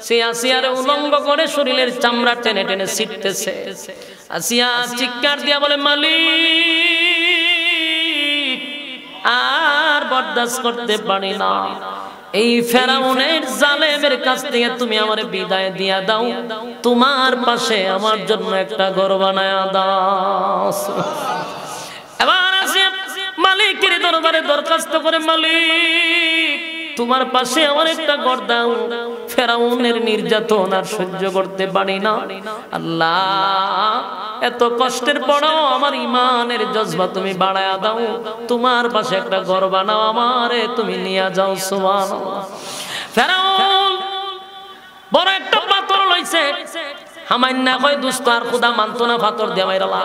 সে আসিয়ার উলঙ্গ করে শরীরের চামড়া টেনে টেনে ছিটতেছে। আসিয়া চিৎকার দিয়া বলে, মালিক আর বরদাস্ত করতে পারি না, এই ফেরাউনের জালেমের কাছ থেকে তুমি আমারে বিদায় দিয়া দাও, তোমার পাশে আমার জন্য একটা ঘর বানায়া দাও। এবার আসিয়া মালিকের দরবারে দরখাস্ত করে, মালিক তোমার পাশে আমার একটা ঘর দাও, ফেরাউনের নির্যাতন আর সহ্য করতে পারি না। আল্লাহ এত কষ্টের পরেও আমার ইমানের জজবা তুমি বাড়ায়া দাও, তোমার পাশে একটা ঘর বানাও, আমারে তুমি নিয়ে যাও। সুবহানাল্লাহ। ফেরাউন বড় একটা পাথর লইছে, হামাইন্না কয় দুস্ত আর খোদা মানতো না, পাথর দিয়া মাইরালা।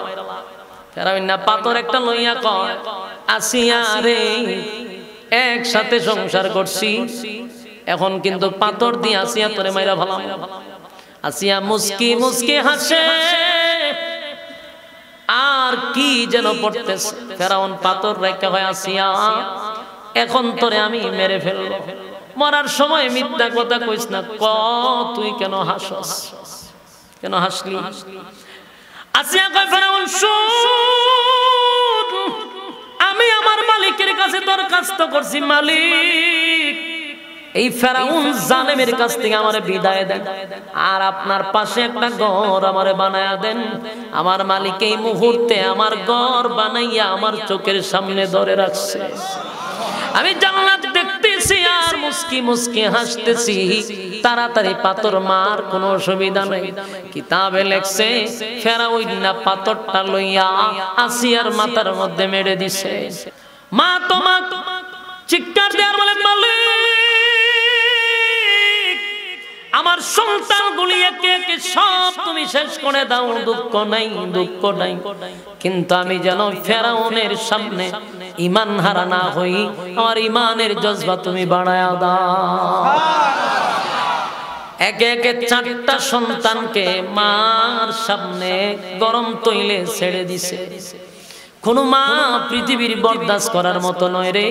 ফেরাউন না পাথর একটা লইয়া কয়, আসিয়া রে একসাথে সংসার করছি, এখন কিন্তু পাথর দিয়ে আসিয়া তোরে মাইরা ভালাম। আসিয়া মুস্কি মুস্কি হাসে, আর কি যেন পড়তেছে। ফেরাউন পাথর রেখা হয়, আসিয়া এখন তোরে আমি মেরে ফেলব, মরার সময় মিথ্যা কথা কইস না, ক তুই কেন হাসস, কেন হাসলি? আসিয়া কয়, ফেরাউন শুন, আমি আমার মালিকের কাছে দরখাস্ত করছি, মালিক এই ফেরাউন জালেমের কাছ থেকে আমারে বিদায় দেন, আর আপনার পাশে একটা ঘর আমারে বানায়া দেন। আমার মালিক এই মুহূর্তে আমার ঘর বানাইয়া আমার চোখের সামনে ধরে রাখছে, আমি জান্নাত দেখতেছি আর মুস্কি মুস্কি হাসতেছি। তাড়াতাড়ি পাথর মার, কোনো অসুবিধা নেই। কিতাবে লেখছে ফেরাউন না পাথরটা লইয়া আসিয়ার মাথার মধ্যে মেরে দিছে। মা তো মা চিৎকার দেয়ার বলে, মালিক আমার সন্তানগুলি একে একে সব তুমি শেষ করে দাও, দুঃখ নাই, দুঃখ নাই, কিন্তু আমি যেন ফেরাউনের সামনে ঈমান হারা না হই, আমার ঈমানের জজবা তুমি বাড়ায়া দাও। একে একে 4টা সন্তানকে মার সামনে গরম তৈলে ছেড়ে দিছে। কোন মা পৃথিবীর বরদাস্ত করার মতো নয় রে,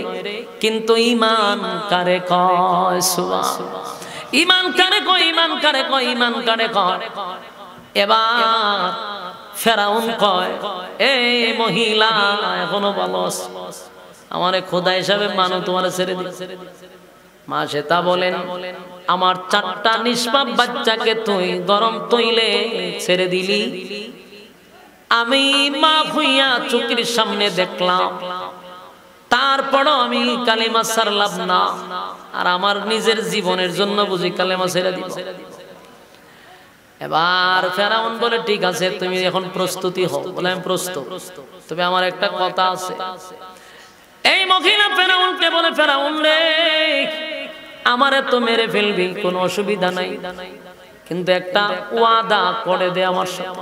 কিন্তু ঈমান কারে কয়? সুবহানাল্লাহ। ঈমান কারে কয়? ঈমান কারে কয়? ঈমান কারে কয়? এবার ফেরাউন কয়, এই মহিলা এখনো বলস, আমারে খোদা হিসাবে মানো, তোমারে ছেড়ে দিছে। মা সেটা বলেন, আমার 4টা নিষ্পাপ বাচ্চাকে তুই গরম তৈলে ছেড়ে দিলি, আমি মা হইয়া চোখের সামনে দেখলাম, তারপরও আমি কালেমা ছাড়লাম না, আর আমার নিজের জীবনের জন্য বুঝি কালেমা ছেড়ে দিব। এবার ফেরাউন বলে, ঠিক আছে তুমি এখন প্রস্তুতি হও। বলে আমি প্রস্তুত, তবে আমার একটা কথা আছে। এই মহিলা ফেরাউনকে বলে, ফেরাউন রে আমারে তো মেরে ফেলবি, কোনো অসুবিধা নাই, কিন্তু একটা ওয়াদা করে দে আমার সাথে,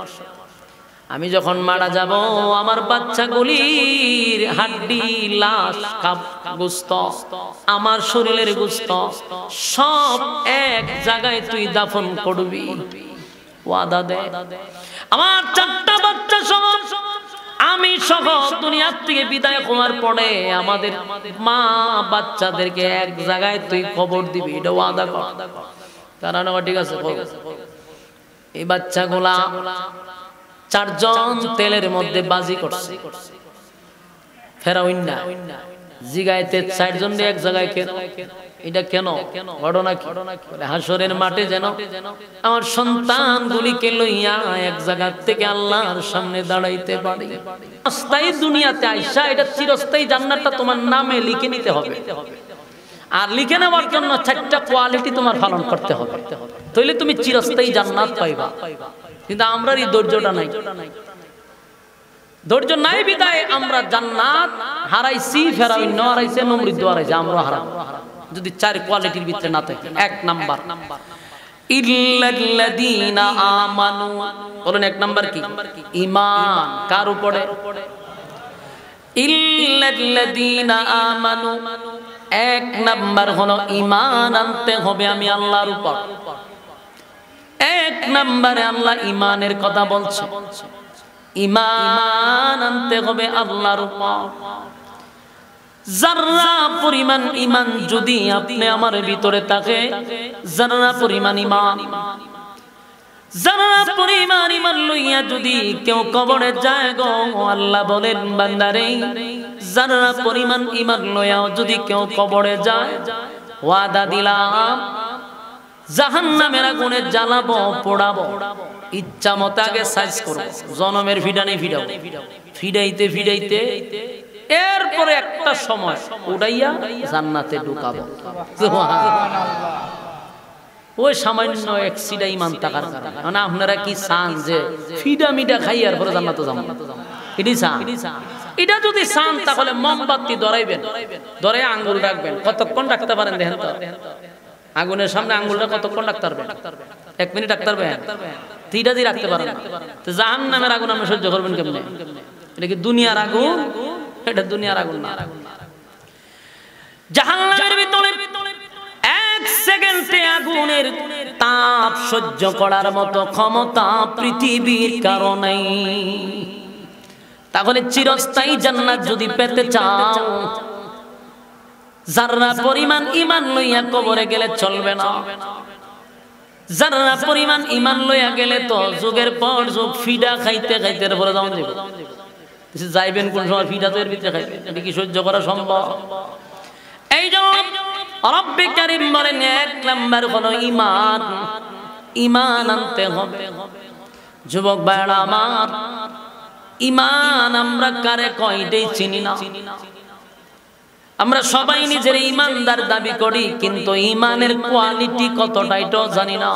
আমি যখন মারা যাব আমার বাচ্চাগুলির হাড্ডি, লাশ, গোস্ত, আমার শরীরের গোস্ত সব এক জায়গায় তুই দাফন করবি, ওয়াদা দে। আমার 4টা বাচ্চা সহ আমি সহ দুনিয়া থেকে বিদায় হওয়ার পরে আমাদের মা বাচ্চাদেরকে এক জায়গায় তুই খবর দিবি, এটা ওয়াদা কর। কারণ ঠিক আছে। এই বাচ্চাগুলা 4 জন তেলের মধ্যে বাজি করছে। ফেরাউন না জিগাইতে 4 জন এক জায়গায় কেন, এটা কেন, ঘটনা কি? হাসরের মাঠে যেন আমার সন্তানগুলিকে লইয়া এক জায়গা থেকে আল্লাহর সামনে দাঁড়াইতে পারি। অস্থায়ী দুনিয়াতে আইসা এটা চিরস্থায়ী জান্নাতটা তোমার নামে লিখে নিতে হবে, আর লিখে নেওয়ার জন্য 4টা কোয়ালিটি তোমার পালন করতে হবে, তাইলে তুমি চিরস্থায়ী জান্নাত পাইবা। কিন্তু আমরা এই ধৈর্যটা নাই, ধৈর্য নাই বিদায় আমরা জান্নাত হারাইছি, ফেরাউন হারাইছে, নমরুদ হারাইছে, আমরা হারাবো যদি 4 কোয়ালিটির ভিতরে না থাকে। 1 নাম্বার ইল্লাল্লাযীনা আমানু, বলেন 1 নাম্বার কি? ঈমান। কার উপরে? ইল্লাল্লাযীনা আমানু, 1 নাম্বার হলো ঈমান আনতে হবে আমি আল্লাহর উপর। 1 নম্বরে আল্লাহ ঈমানের কথা বলছে, ঈমান আনতে হবে আল্লাহর উপর। যাররা পরিমাণ ঈমান যদি আপনি আমার ভিতরে থাকে, যাররা পরিমাণ ঈমান, যাররা পরিমাণ ঈমান লইয়া যদি কেউ কবরে যায় গো, আল্লাহ বলেন বান্দারে যাররা পরিমাণ ঈমান লইয়া যদি কেউ কবরে যায়, ওয়াদা দিলাম জাহান্নামের আগুনে জ্বালাবো, পোড়াবো, ইচ্ছা মতো আগে সাইজ করব, জনমের ফিডানি ফিডাও, ফিডাইতে ফিডাইতে এরপরে একটা সময় উড়াইয়া জান্নাতে ঢুকাবো। ওই সামান্য এক সিডা ঈমান থাকার কারণে। মানে আপনারা কি চান যে ফিডা মিডা খাইয়ার পরে জান্নাতে যাবো? এটি চান? এটা যদি চান তাহলে মোমবাতি ধরাইবেন, ধরে আঙ্গুল রাখবেন। কতক্ষণ রাখতে পারেন দেখেন তো? আগুনের সামনে আঙ্গুলটা কতক্ষণ রাখতে পারবেন? 1 মিনিট রাখতে পারবেন? তিনটা দিয়ে রাখতে পারেন। তো জাহান্নামের আগুন আপনি সহ্য করবেন কেমনে? এটা কি দুনিয়ার আগুন? এটা দুনিয়ার আগুন না। জাহান্নামের ভিতরে 1 সেকেন্ডে আগুনের তাপ সহ্য করার মতো ক্ষমতা পৃথিবীর কারণে। তাহলে চিরস্থায়ী জান্নাত যদি পেতে চাও, যাররা পরিমাণ ঈমান লইয়া কবরে গেলে চলবে না। যাররা পরিমাণ ঈমান লইয়া গেলে তো যুগের পর যুগ ফিডা খাইতে খাইতে পরে যাওয়া যাবে। যাইবেন কোন সময়? ফিডা তো এর ভিতরে খাইবেন, এটা কি সহ্য করা সম্ভব? এই জন্য রব্বে কারীম বলেন 1 নাম্বার হলো ঈমান। ঈমান আনতে হবে। যুবক ভাইরা আমার, ঈমান আমরা কারে কয় এটাই চিনি না। আমরা সবাই নিজের ঈমানদার দাবি করি, কিন্তু ঈমানের কোয়ালিটি কতটা এটাও জানি না।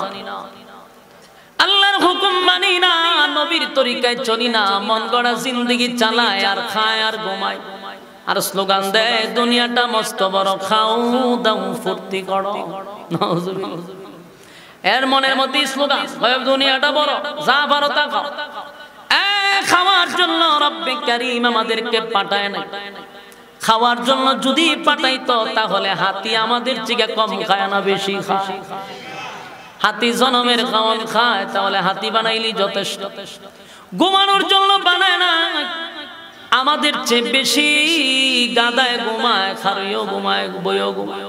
আল্লাহর হুকুম মানি না, নবীর তরিকায় চলি না, মন গড়া জিন্দেগি চালায় আর খায় আর ঘুমায় আর স্লোগান দেয় দুনিয়াটা মস্ত বড়, খাও দাও ফুর্তি করো। এর মনের মধ্যে স্লোগান দুনিয়াটা বড়, যা পারো তা খাও। খাওয়ার জন্য রব্বে কারীম আমাদেরকে পাঠায় না। খাওয়ার জন্য যদি পাঠাইতো তাহলে হাতি আমাদের থেকে কম খায় না বেশি খায়? হাতি জনমের খাওয়ান খায়, তাহলে হাতি বানাইলি যথেষ্ট। ঘুমানোর জন্য বানায় না, আমাদের চেয়ে বেশি গাদায় ঘুমায়, খারইও ঘুমায়, বইও ঘুমায়।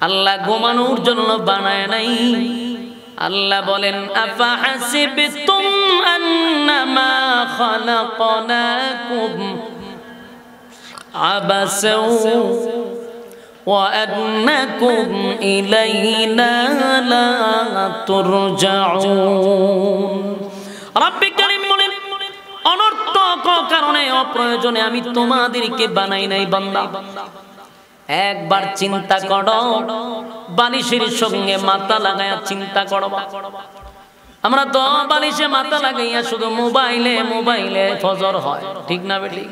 আল্লাহ ঘুমানোর জন্য বানায় নাই। আল্লাহ বলেন আফা হাসিবতুম আন্নামা খালাকনাকুম আবাসাও ওয়া আন্নাকুম ইলাইনা লা তুরজাউন। রব্বে কারীম বলেন অনর্থক কারণে অপ্রয়োজনে আমি তোমাদেরকে বানাই নাই বান্দা। একবার চিন্তা করো, বালিশের সঙ্গে মাথা লাগায়া চিন্তা করো। আমরা তো বালিশে মাথা লাগাইয়া শুধু মোবাইলে ফজর হয়, ঠিক না বেটি?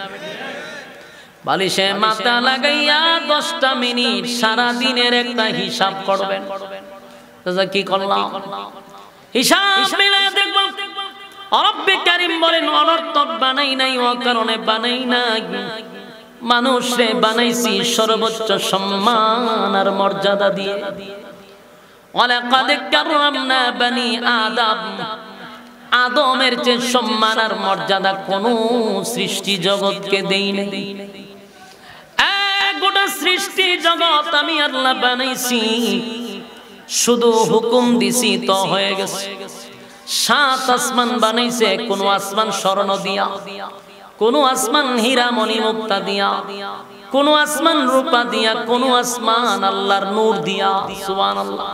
বালিশে মাথা লাগাইয়া 10টা মিনিট সারা দিনের একটা হিসাব করবেন। কি করলাম হিসাব মিলাইয়া দেখব। রব্বে কারীম বলেন অনর্থক বানাই নাই, ও কারণে বানাই নাই। মানুষে বানাইছি সর্বোচ্চ সম্মান আর মর্যাদা দিয়ে। ওয়ালাকাদ কাররামনা বানি আদম, আদমের যে সম্মান আর মর্যাদা কোন সৃষ্টি জগৎকে দেই নাই। গোটা সৃষ্টি জগৎ আমি আল্লাহ বানাইছি, শুধু হুকুম দিছি তো হয়ে গেছে। 7 আসমান বানাইছে, কোন আসমান স্বর্ণ দিয়া, কোন আসমান হীরা মণি মুক্তা দিয়া, কোন আসমান রূপা দিয়া, কোন আসমান আল্লাহর নূর দিয়া। সুবহানাল্লাহ।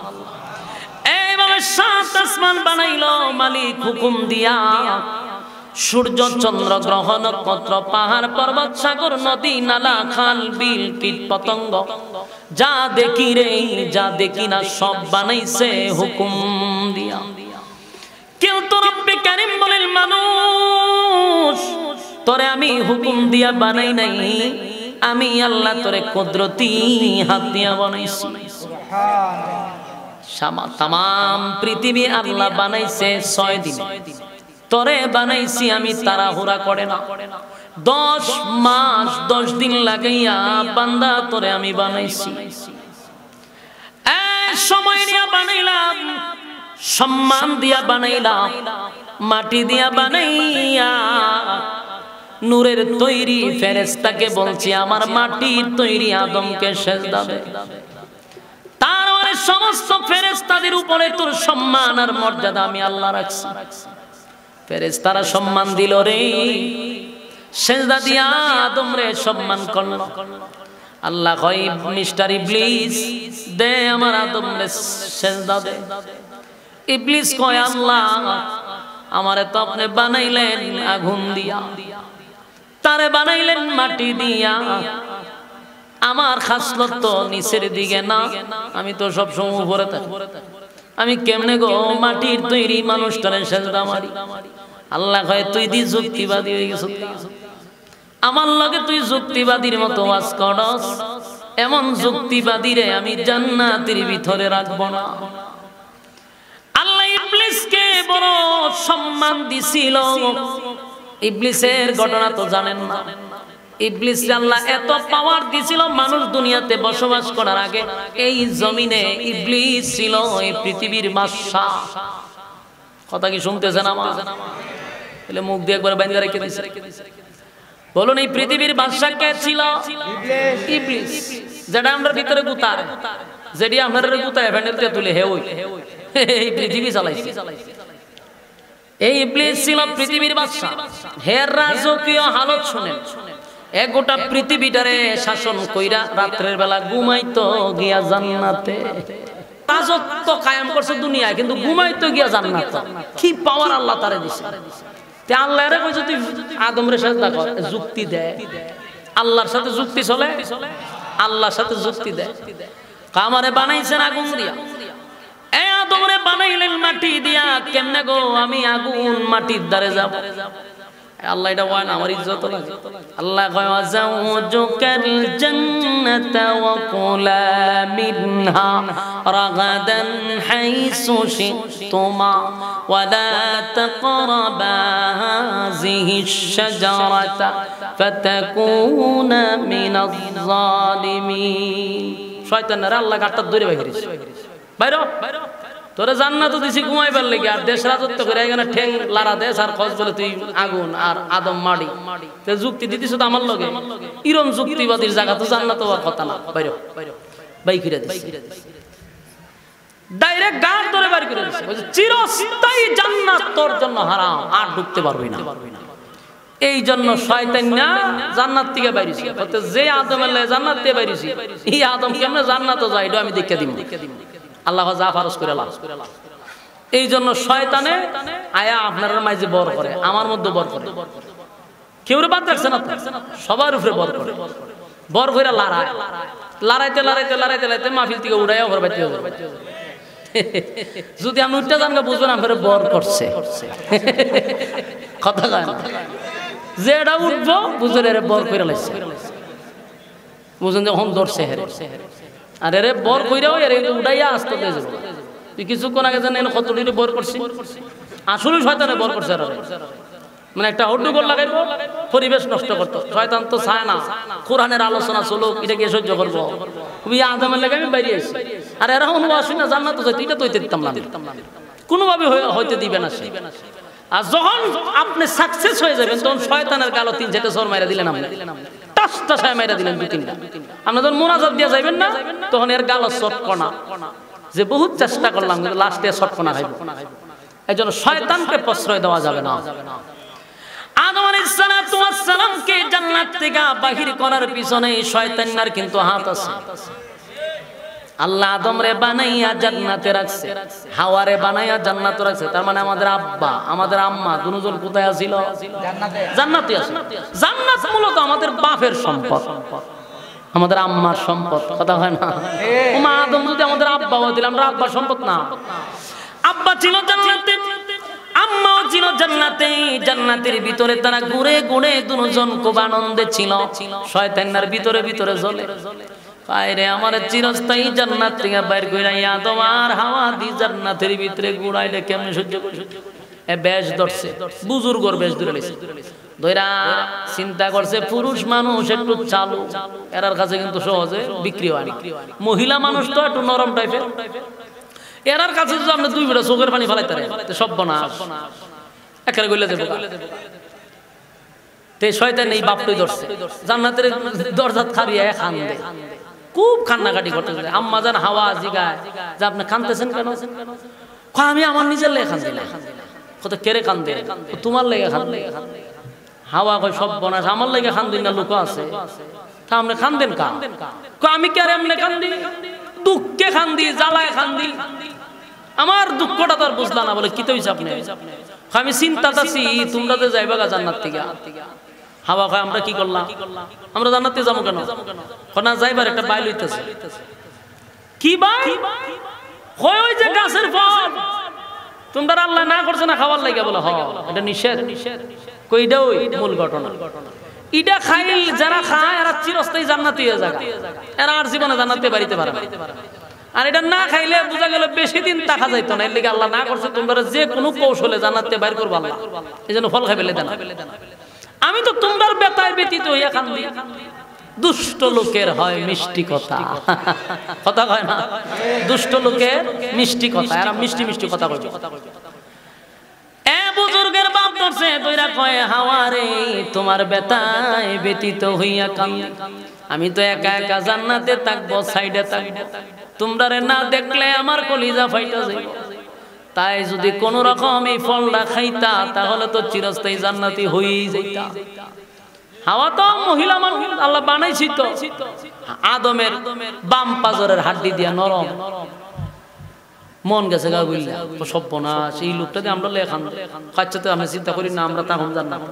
এইভাবে 7 আসমান বানাইলো মালিক হুকুম দিয়া। সূর্য চন্দ্র গ্রহ নক্ষত্র পাহাড় পর্বত সাগর নদী নালা খাল বিল কীট পতঙ্গ যা দেখি রে যা দেখি না সব বানাইছে হুকুম দিয়া। কিন্তু রব্বে কারীম বলেন মানুষ তোরে আমি হুকুম দিয়া বানাই নাই, আমি আল্লাহ তোরে কুদরতি হাত দিয়া বানাইছি। সুবহানাল্লাহ। তাম পৃথিবী আল্লাহ বানাইছে 6 দিন, তোরে বানাইছি আমি তাড়াহুড়া করে না। 10 মাস 10 দিন লাগাইয়া বান্দা তোরে আমি বানাইছি। সময় নিয়ে বানাইলাম, সম্মান দিয়া বানাইলাম, মাটি দিয়া বানাইয়া নূরের তৈরি ফেরেশতাকে বলছি আমার মাটির তৈরি আদমকে সিজদা দে। তার মানে সমস্ত ফেরেশতাদের উপরে তোর সম্মান আর মর্যাদা আমি আল্লাহ রাখছি। ফেরেশতারা সম্মান দিল রে, সিজদা দিয়া আদম রে সম্মান করলো। আল্লাহ কয় মিস্টার ইবলিস দে আমার আদম রে সিজদা দে। ইবলিস কয় আল্লাহ আমারে তো আপনি বানাইলেন আগুন দিয়া, তারে বানাইলেন মাটি দিয়া, আমার খাসলত তো নিচের দিকে না, আমি তো সব সময় উপরে থাকি, আমি কেমনে গো মাটির তৈরি মানুষটারে সিজদা মারি? আল্লাহ কয় তুই দি যুক্তিবাদী হয়ে গেছ, আমার লগে তুই যুক্তিবাদীর মতো ওয়াজ করস, এমন যুক্তিবাদীরে আমি জান্নাতের ভিতরে রাখবো না। আল্লাহ ইবলিসকে বড় সম্মান দিছিল। ইবলিসের ঘটনা তো জানেন না। ইবলিস আল্লাহ এত পাওয়ার দিছিল, মানুষ দুনিয়াতে বসবাস করার আগে এই জমিনে ইবলিস ছিল এই পৃথিবীর বাদশা। কথা কি শুনতেছেন আমার? তাহলে মুখ দিয়ে একবার বাইন্দা রেখে দিয়েছে। বলুন এই পৃথিবীর বাদশা কে ছিল? ইবলিস। যেটা আমরা ভিতরে গুতার, যেটি আপনার গুতায় ফ্যান্ডেলতে তুলে হে ওই এই পৃথিবী চালাইছে। এই ইবলিস ছিল পৃথিবীর বাদশা। হের রাজকীয় হালত শুনেন, এক গোটা পৃথিবীটারে শাসন কইরা রাত্রের বেলা ঘুমাইতো গিয়া জান্নাতে। রাজত্ব কায়েম করছে দুনিয়ায়, কিন্তু ঘুমাইতো গিয়া জান্নাতে। কি পাওয়ার আল্লাহ তারে দিছে। তে আল্লাহ এর কইছে তুই আদমরে সিজদা কর, যুক্তি দেয়। আল্লাহর সাথে যুক্তি চলে, আল্লাহর সাথে যুক্তি দেয়। আমারে বানাইছেন আগুন দিয়া, এই আদমরে বানাইলেন মাটি দিয়া, কেমনে গো আমি আগুন মাটির দ্বারে যাব? আল্লাহ এটা বলেন আমার ইজ্জত লাগে। আল্লাহ কয় ওয়াজাউজুকাল জান্নাতা ওয়া কুলা মিনহা রাগাদান হাইসু শিতুমা ওয়া লা তাকরাবা হাযিহিশ শাজারাতা ফাতাকুনা মিনাজ জালিমিন। শয়তানরা আল্লাহ গাটটা ধরে বাইরেছে, বাইরে তোরে জান্নাত দিছি ঘুমাইবার লাগি, আর দেশ রাজত্ব করে এখানে ঠেং লারা দেশ আর খোঁজ বলে তুই আগুন আর আদম মাটি। তে যুক্তি দিতিস তো আমার লগে, ইরম যুক্তিবাদীর জায়গা তো জান্নাত হওয়ার কথা না। বাইরে বাই ফিরে দিছি, ডাইরেক্ট গাড় ধরে বাইরে করে দিছে। বলছে চিরস্থায়ী জান্নাত তোর জন্য হারাম, আর ঢুকতে পারবি না। এই জন্য শয়তান না জান্নাত থেকে বাইরেছি, বলতে যে আদমের লাগে জান্নাত থেকে বাইরেছি, এই আদম কেমনে জান্নাতও যায় এটা আমি দেখে দিব। আল্লাহ যা ফারজ করে লাভ। এই জন্য শয়তানে আয়া আপনার মাঝে বর করে, আমার মধ্যে বর করে। কেউ বাদ রাখছে না, সবার উপরে বর করে। বর করে লড়াই, লড়াইতে লড়াইতে লড়াইতে লড়াইতে মাহফিল থেকে উড়াইয়া ঘর বাইতে যাবে। যদি আপনি উঠতে যান বুঝবেন আপনার বর করছে। কথা কয় না, যেটা উঠবো বুঝলেন এর বর করে লাগছে, বুঝলেন যখন ধরছে হেরে। আর এরে বর কইরাও এর উড়াইয়া আসতে দিয়ে যাবো। তুই কিছুক্ষণ আগে জানেন কতটি বর করছি, আসলে শয়তানে বর করছে। মানে একটা হড্ডগোল লাগাইবো, পরিবেশ নষ্ট করতো। শয়তান তো চায় না কোরআনের আলোচনা চলুক, এটা কি সহ্য করবো? আদমের লাগে আমি বাইরে আসি, আর এরা অনুবাসী না জান্নাত যাইতে, এটা তো দিতাম না, কোনোভাবে হইতে দিবে না সে। আর যখন আপনি সাকসেস হয়ে যাবেন তখন শয়তানের গালো 3-4টা চর মাইরা দিলেন, আপনি টাসটা সায় মাইরা দিলেন 2-3টা। আপনি যখন মোনাজাত দিয়া যাইবেন না তখন এর গালো চটকনা, যে বহুত চেষ্টা করলাম কিন্তু লাস্টে চটকনা খাইব। এই জন্য শয়তানকে প্রশ্রয় দেওয়া যাবে না। আদম আলাইহিস সালামকে জান্নাত থেকে বাহির করার পিছনে শয়তানের কিন্তু হাত আছে। আল্লাহ আদমরে বানাইয়া জান্নাতে রাখছে, হাওয়ারে বানাইয়া জান্নাতে রাখছে। তার মানে আমাদের আব্বা আমাদের আম্মা দুজন কোথায় ছিল? জান্নাতে আছে। জান্নাত মূলত আমাদের বাপের সম্পদ, আমাদের আম্মার সম্পদ। কথা হয় না? মা আদম যদি আমাদের আব্বা হইল, আমরা আব্বার সম্পদ না। আব্বা ছিল জান্নাতে, আম্মাও ছিল জান্নাতে। জান্নাতের ভিতরে তারা ঘুরে ঘুরে দুজন খুব আনন্দে ছিল। শয়তানের ভিতরে ভিতরে জ্বলে, আরে আমার চিরস্থায়ী জান্নাত থেকে বাইর কইরা আদম আর হাওয়া দি জান্নাতের ভিতরে ঘুরাইলে কেমনে সহ্য করে? এ বেশ ধরছে, বুজুর্গর বেশ ধরে লাইছে। ধইরা চিন্তা করছে পুরুষ মানুষ একটু চালু, এরার কাছে কিন্তু সহজে বিক্রি হয় না। মহিলা মানুষ তো একটু নরম টাইপের, এরার কাছে যদি আপনি 2 বেটা চোখের পানি ফেলাইতে পারেন সব বনাশ একেবারে গইলে যাবে। তে শয়তান এই বাপটাই ধরছে জান্নাতের দরজা খারিয়ে কান্দে খুব কান্নাকাটি করতেছে আম্মা জান হাওয়া জিগায় যে আপনি কাঁদতেছেন কেন আমি আমার নিজের লেগে কান্দি না কত কেড়ে কান্দে তোমার লেগে কান্দে হাওয়া কয় সব বনাস আমার লেগে কান্দি না লোক আছে তা আপনি কান্দেন কা আমি কে এমনি কান্দি দুঃখে কান্দি জ্বালায় কান্দি আমার দুঃখটা তো আর বুঝলাম না বলে কি তো আপনি আমি চিন্তাতাছি তোমরা তো যাইবা গা জান্নাত থেকে হাওয়া কয় আমরা কি করলাম আমরা জান্নাতে যাবো কেন না যাইবার একটা বাইল হইতেছে কি বাই হয় ওই যে গাছের ফল তোমরা আল্লাহ না করছে না খাবার লাগে বলে হ্যাঁ এটা নিষেধ কইটা ওই মূল ঘটনা এটা খাইল যারা খায় এরা চিরস্থায়ী জান্নাতি হয়ে যায় এরা আর জীবনে জান্নাতে বাড়িতে পারে আর এটা না খাইলে বোঝা গেল বেশি দিন টাকা যাইতো না এর লিগে আল্লাহ না করছে তোমরা যে কোনো কৌশলে জান্নাতে বাইর করবা আল্লাহ এজন্য ফল খাই ফেলে দেন আমি তো তোমার বেতায় ব্যতীত হইয়া কান্দি দুষ্ট লোকের হয় মিষ্টি কথা কথা কয় না দুষ্ট লোকের মিষ্টি কথা এরা মিষ্টি মিষ্টি কথা কইবে এ বুজুর্গের বাপ ধরছে দইরা কয় হাওয়ারে তোমার বেতায় ব্যতীত হইয়া কান্দি আমি তো একা একা জান্নাতে থাকবো সাইডে থাকবো তোমরারে না দেখলে আমার কলিজা ফাইটা যাইব তাই যদি কোন রকম এই ফলটা খাইতা তাহলে তো চিরস্থায়ী জান্নাতি হয়েই যাইতা হাওয়া তো মহিলা মানুষ আল্লাহ বানাইছি তো আদমের বাম পাজরের হাড্ডি দিয়া নরম মন গেছে গা বুঝলা তো সর্বনাশ এই লোকটা দিয়ে আমরা লেখান খাচ্ছতে আমি চিন্তা করি না আমরা তখন জান্নাত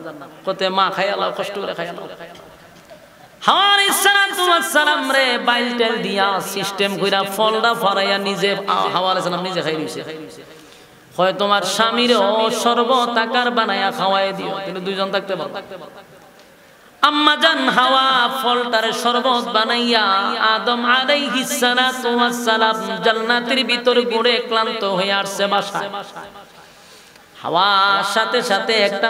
কত মা খাই আল্লাহ কষ্ট করে খাই আল্লাহ হাওয়ার সালাম রে বাইলটেল দিয়া সিস্টেম কইরা ফলটা ফরাইয়া নিজে হাওয়া আলাইহিস সালাম নিজে খাই দিয়েছে হয় তোমার স্বামীর শরবত আকার বানায়া খাওয়াই দিও কিন্তু দুইজন থাকতে পারো আম্মা জান হাওয়া ফলটার শরবত বানাইয়া আদম আলাইহিস সালাতু ওয়াস সালাম জান্নাতের ভিতর ঘুরে ক্লান্ত হয়ে আসছে বাসায় হাওয়া সাথে সাথে একটা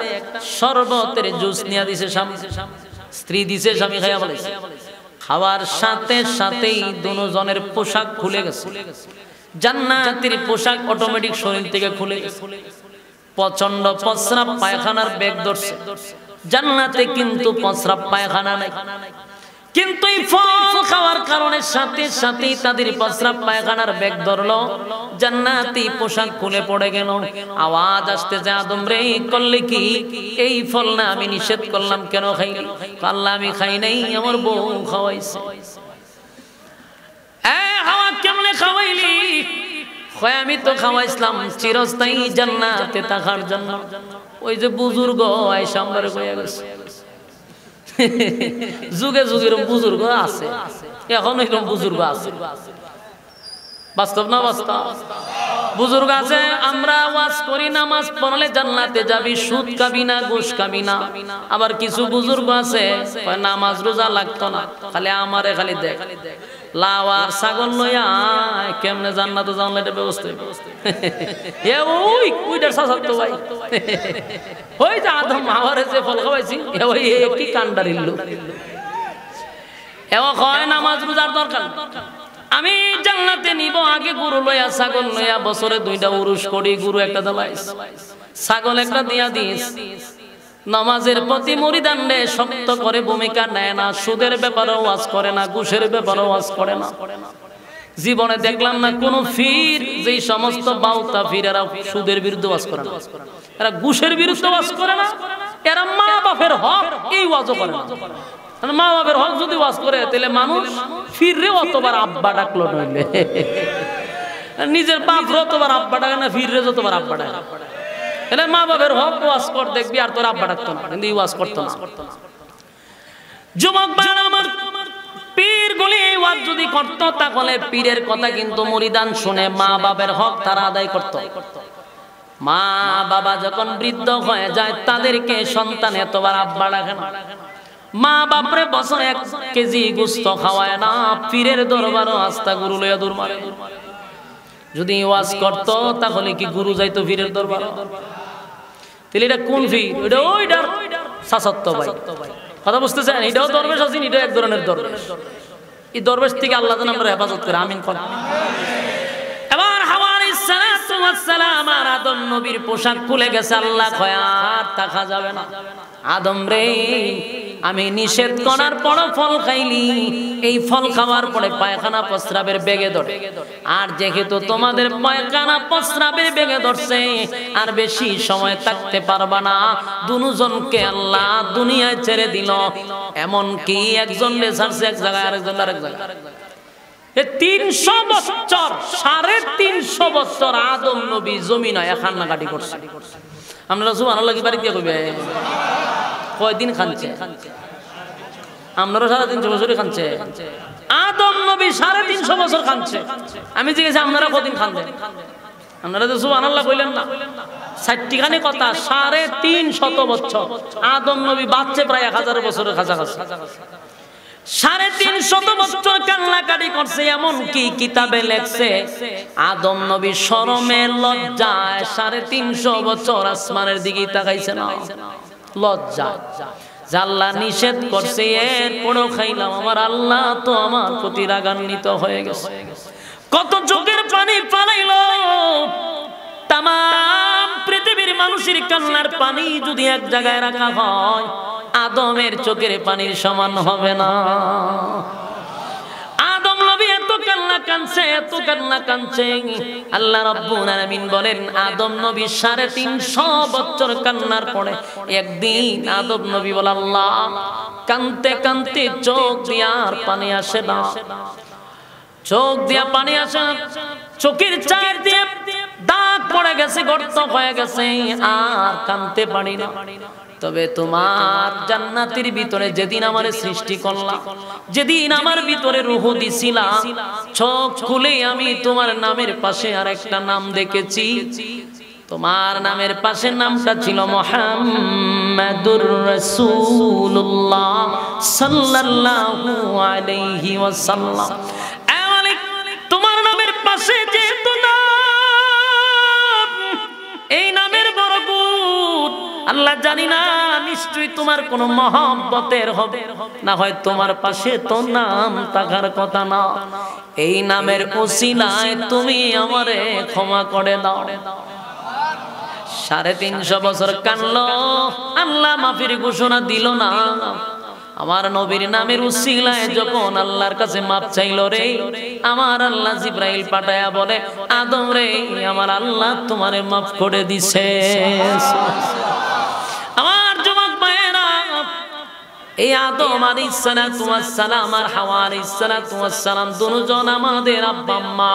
শরবতের জুস নিয়ে দিছে স্বামী স্ত্রী দিছে স্বামী খাইয়া বলেছে খাওয়ার সাথে সাথেই দুজনের পোশাক খুলে গেছে জান্নাতের পোশাক অটোমেটিক শরীর থেকে খুলে গেছে প্রচন্ড প্রস্রাব পায়খানার বেগ ধরছে জান্নাতে কিন্তু প্রস্রাব পায়খানা নাই কিন্তু এই ফল খাওয়ার কারণে সাথে সাথে তাদের প্রস্রাব পায়খানার বেগ ধরলো জান্নাতি পোশাক খুলে পড়ে গেল আওয়াজ আসতে যে আদম রে করলে কি এই ফল না আমি নিষেধ করলাম কেন খাইলি আল্লাহ আমি খাই নাই আমার বউ খাওয়াইছে হাওয়া কেমনে খাওয়াইলি কয় আমি তো খাওয়াইছিলাম চিরস্থায়ী জান্নাতে থাকার জন্য ওই যে বুজুর্গ আয়েশা আমরারে কইয়া গেছে যুগে যুগে বুজুর্গ আছে এখন এরকম বুজুর্গ আছে বাস্তব না বাস্তব বুজুর্গ আছে আমরা ওয়াজ করি নামাজ পড়লে জান্নাতে যাবি সুদ খাবি না ঘুষ খাবি না আবার কিছু বুজুর্গ আছে নামাজ রোজা লাগতো না খালি আমারে খালি দেখ লাউ আর ছাগল লইয়া কেমনে জান্নাতে যাওয়ার এটা ব্যবস্থা এ ওই কুইটার সাসাতো ভাই ওই যে আদম হাওয়ারে যে ফল খাওয়াইছি ওই কি কান্ডারিল লোক এও কয় নামাজ রোজার দরকার আমি জান্নাতে নিব আগে গরু লইয়া ছাগল লইয়া বছরে 2টা উরুস করি গরু একটা দলাইস ছাগল একটা দিয়া দিস নামাজের প্রতি মুরিদানরে শক্ত করে ভূমিকা নেয় না সুদের ব্যাপারে ওয়াজ করে না ঘুষের ব্যাপারে ওয়াজ করে না জীবনে দেখলাম না কোন ফির যেই সমস্ত বাউতা ফির এরা সুদের বিরুদ্ধে ওয়াজ করে না এরা ঘুষের বিরুদ্ধে ওয়াজ করে না এরা মা বাপের হক এই ওয়াজও করে না মা বাপের হক যদি ওয়াজ করে তাহলে মানুষ ফিররে অতবার আব্বা ডাকলো নইলে নিজের বাপ যতবার আব্বা ডাকে না ফিররে যতবার আব্বা ডাকে এলে মা বাপের হক ওয়াজ কর দেখবি আর তোর আব্বা ডাকতো না কিন্তু ওয়াজ করতো না যুবক ভাইরা আমার পীর গুলি এই ওয়াজ যদি করতো তাহলে পীরের কথা কিন্তু মুরিদান শুনে মা বাপের হক তারা আদায় করতো মা বাবা যখন বৃদ্ধ হয়ে যায় তাদেরকে সন্তান এতবার আব্বা ডাকে না মা বাপরে বছরে 1 কেজি গোশত খাওয়ায় না পীরের দরবারও আস্তা গুরু লইয়া দূর মারে যদি ওয়াজ করতো তাহলে কি গুরু যাইতো পীরের দরবার তাহলে এটা কোন পীর এটা ওইটার শাসত্ব ভাই কথা বুঝতেছেন এটাও দরবেশ আছে এটা এক ধরনের দরবেশ এই দরবেশ থেকে আল্লাহ যেন আমরা হেফাজত করে আমিন কোন এবার হাওয়ার আসসালাম আর আদম নবীর পোশাক খুলে গেছে। আল্লাহ কয় আর তাকা যাবে না। আদম রে, আমি নিষেধ করার পর ফল খাইলি, এই ফল খাওয়ার পরে পায়খানা প্রস্রাবের বেগে ধরে, আর যেহেতু তোমাদের পায়খানা প্রস্রাবের বেগে ধরছে আর বেশি সময় থাকতে পারবা না, দুজনকে আল্লাহ দুনিয়ায় ছেড়ে দিল। এমন কি একজন রে ছাড়ছে এক জায়গায়, আরেকজন আরেক জায়গায়। 300 বছর, 350 বছর আদম নবী জমিনে কান্নাকাটি করছে। আমরা সুবহানাল্লাহ কি বাড়ি দিয়ে কইবে? কয়দিন খানছে? আপনারা 350 বছরই খানছে। আদম নবী 350 বছর খানছে। আমি জিজ্ঞেস আপনারা কদিন খানছেন? আপনারা তো সুবহানাল্লাহ কইলেন না। 60টি খানি কথা, 350 বছর। আদম নবী বাচ্চা প্রায় 1000 বছরের কাছাকাছি। 350 বছর কান্নাকাটি করছে। এমন কি কিতাবে লেখছে আদম নবী শরমে লজ্জায় 350 বছর আসমানের দিকে তাকাইছে না। লজ্জা, আল্লাহ নিষেধ করছে এরপরও খাইলাম, আমার আল্লাহ তো আমার প্রতি রাগান্বিত হয়ে গেছে। কত চোখের পানি পালাইল। তাম পৃথিবীর মানুষের কান্নার পানি যদি এক জায়গায় রাখা হয়, আদমের চোখের পানির সমান হবে না। আদম নবী এত কান্না কাঁদছে, এত কান্না কাঁদছে। আল্লাহ রাব্বুল আলামিন বলেন আদম নবী 350 বছর কান্নার পরে একদিন আদম নবী বলে, আল্লাহ কাঁদতে কাঁদতে চোখ দিয়ে আর পানি আসে না, চোখ দিয়ে পানি আসে না, চোখের চার দিয়ে দাগ পড়ে গেছে, গর্ত হয়ে গেছে, আর কাঁদতে পারি না। তবে তোমার জান্নাতের ভিতরে যেদিন আমার সৃষ্টি করলা, যেদিন আমার ভিতরে রূহ দিছিলা, চোখ খুলে আমি তোমার নামের পাশে আর একটা নাম দেখেছি। তোমার নামের পাশে নামটা ছিল মুহাম্মাদুর রাসূলুল্লাহ সাল্লাল্লাহু আলাইহি ওয়াসাল্লাম। তোমার নামের পাশে যেহেতু নাম, এই নামের বরকত আল্লাহ জানি না, নিশ্চয়ই তোমার কোনো মহব্বতের হবে না হয়, তোমার পাশে তো নাম থাকার কথা না। এই নামের ওসিলায় তুমি আমারে ক্ষমা করে দাও। 350 বছর কানলো, আল্লাহ মাফির ঘোষণা দিল না। আমার নবীর নামের উসিলায় যখন আল্লাহর কাছে মাপ চাইলো রে, আমার আল্লাহ জিবরাইল পাঠায়া বলে, আদম রে, আমার আল্লাহ তোমারে মাফ করে দিছে। আমার যুবক ভাইয়েরা, এই আদম আলাইহিস সালাতু ওয়াস সালাম আর হাওয়া আলাইহিস সালাতু ওয়াস সালাম দুজন আমাদের আব্বা আম্মা,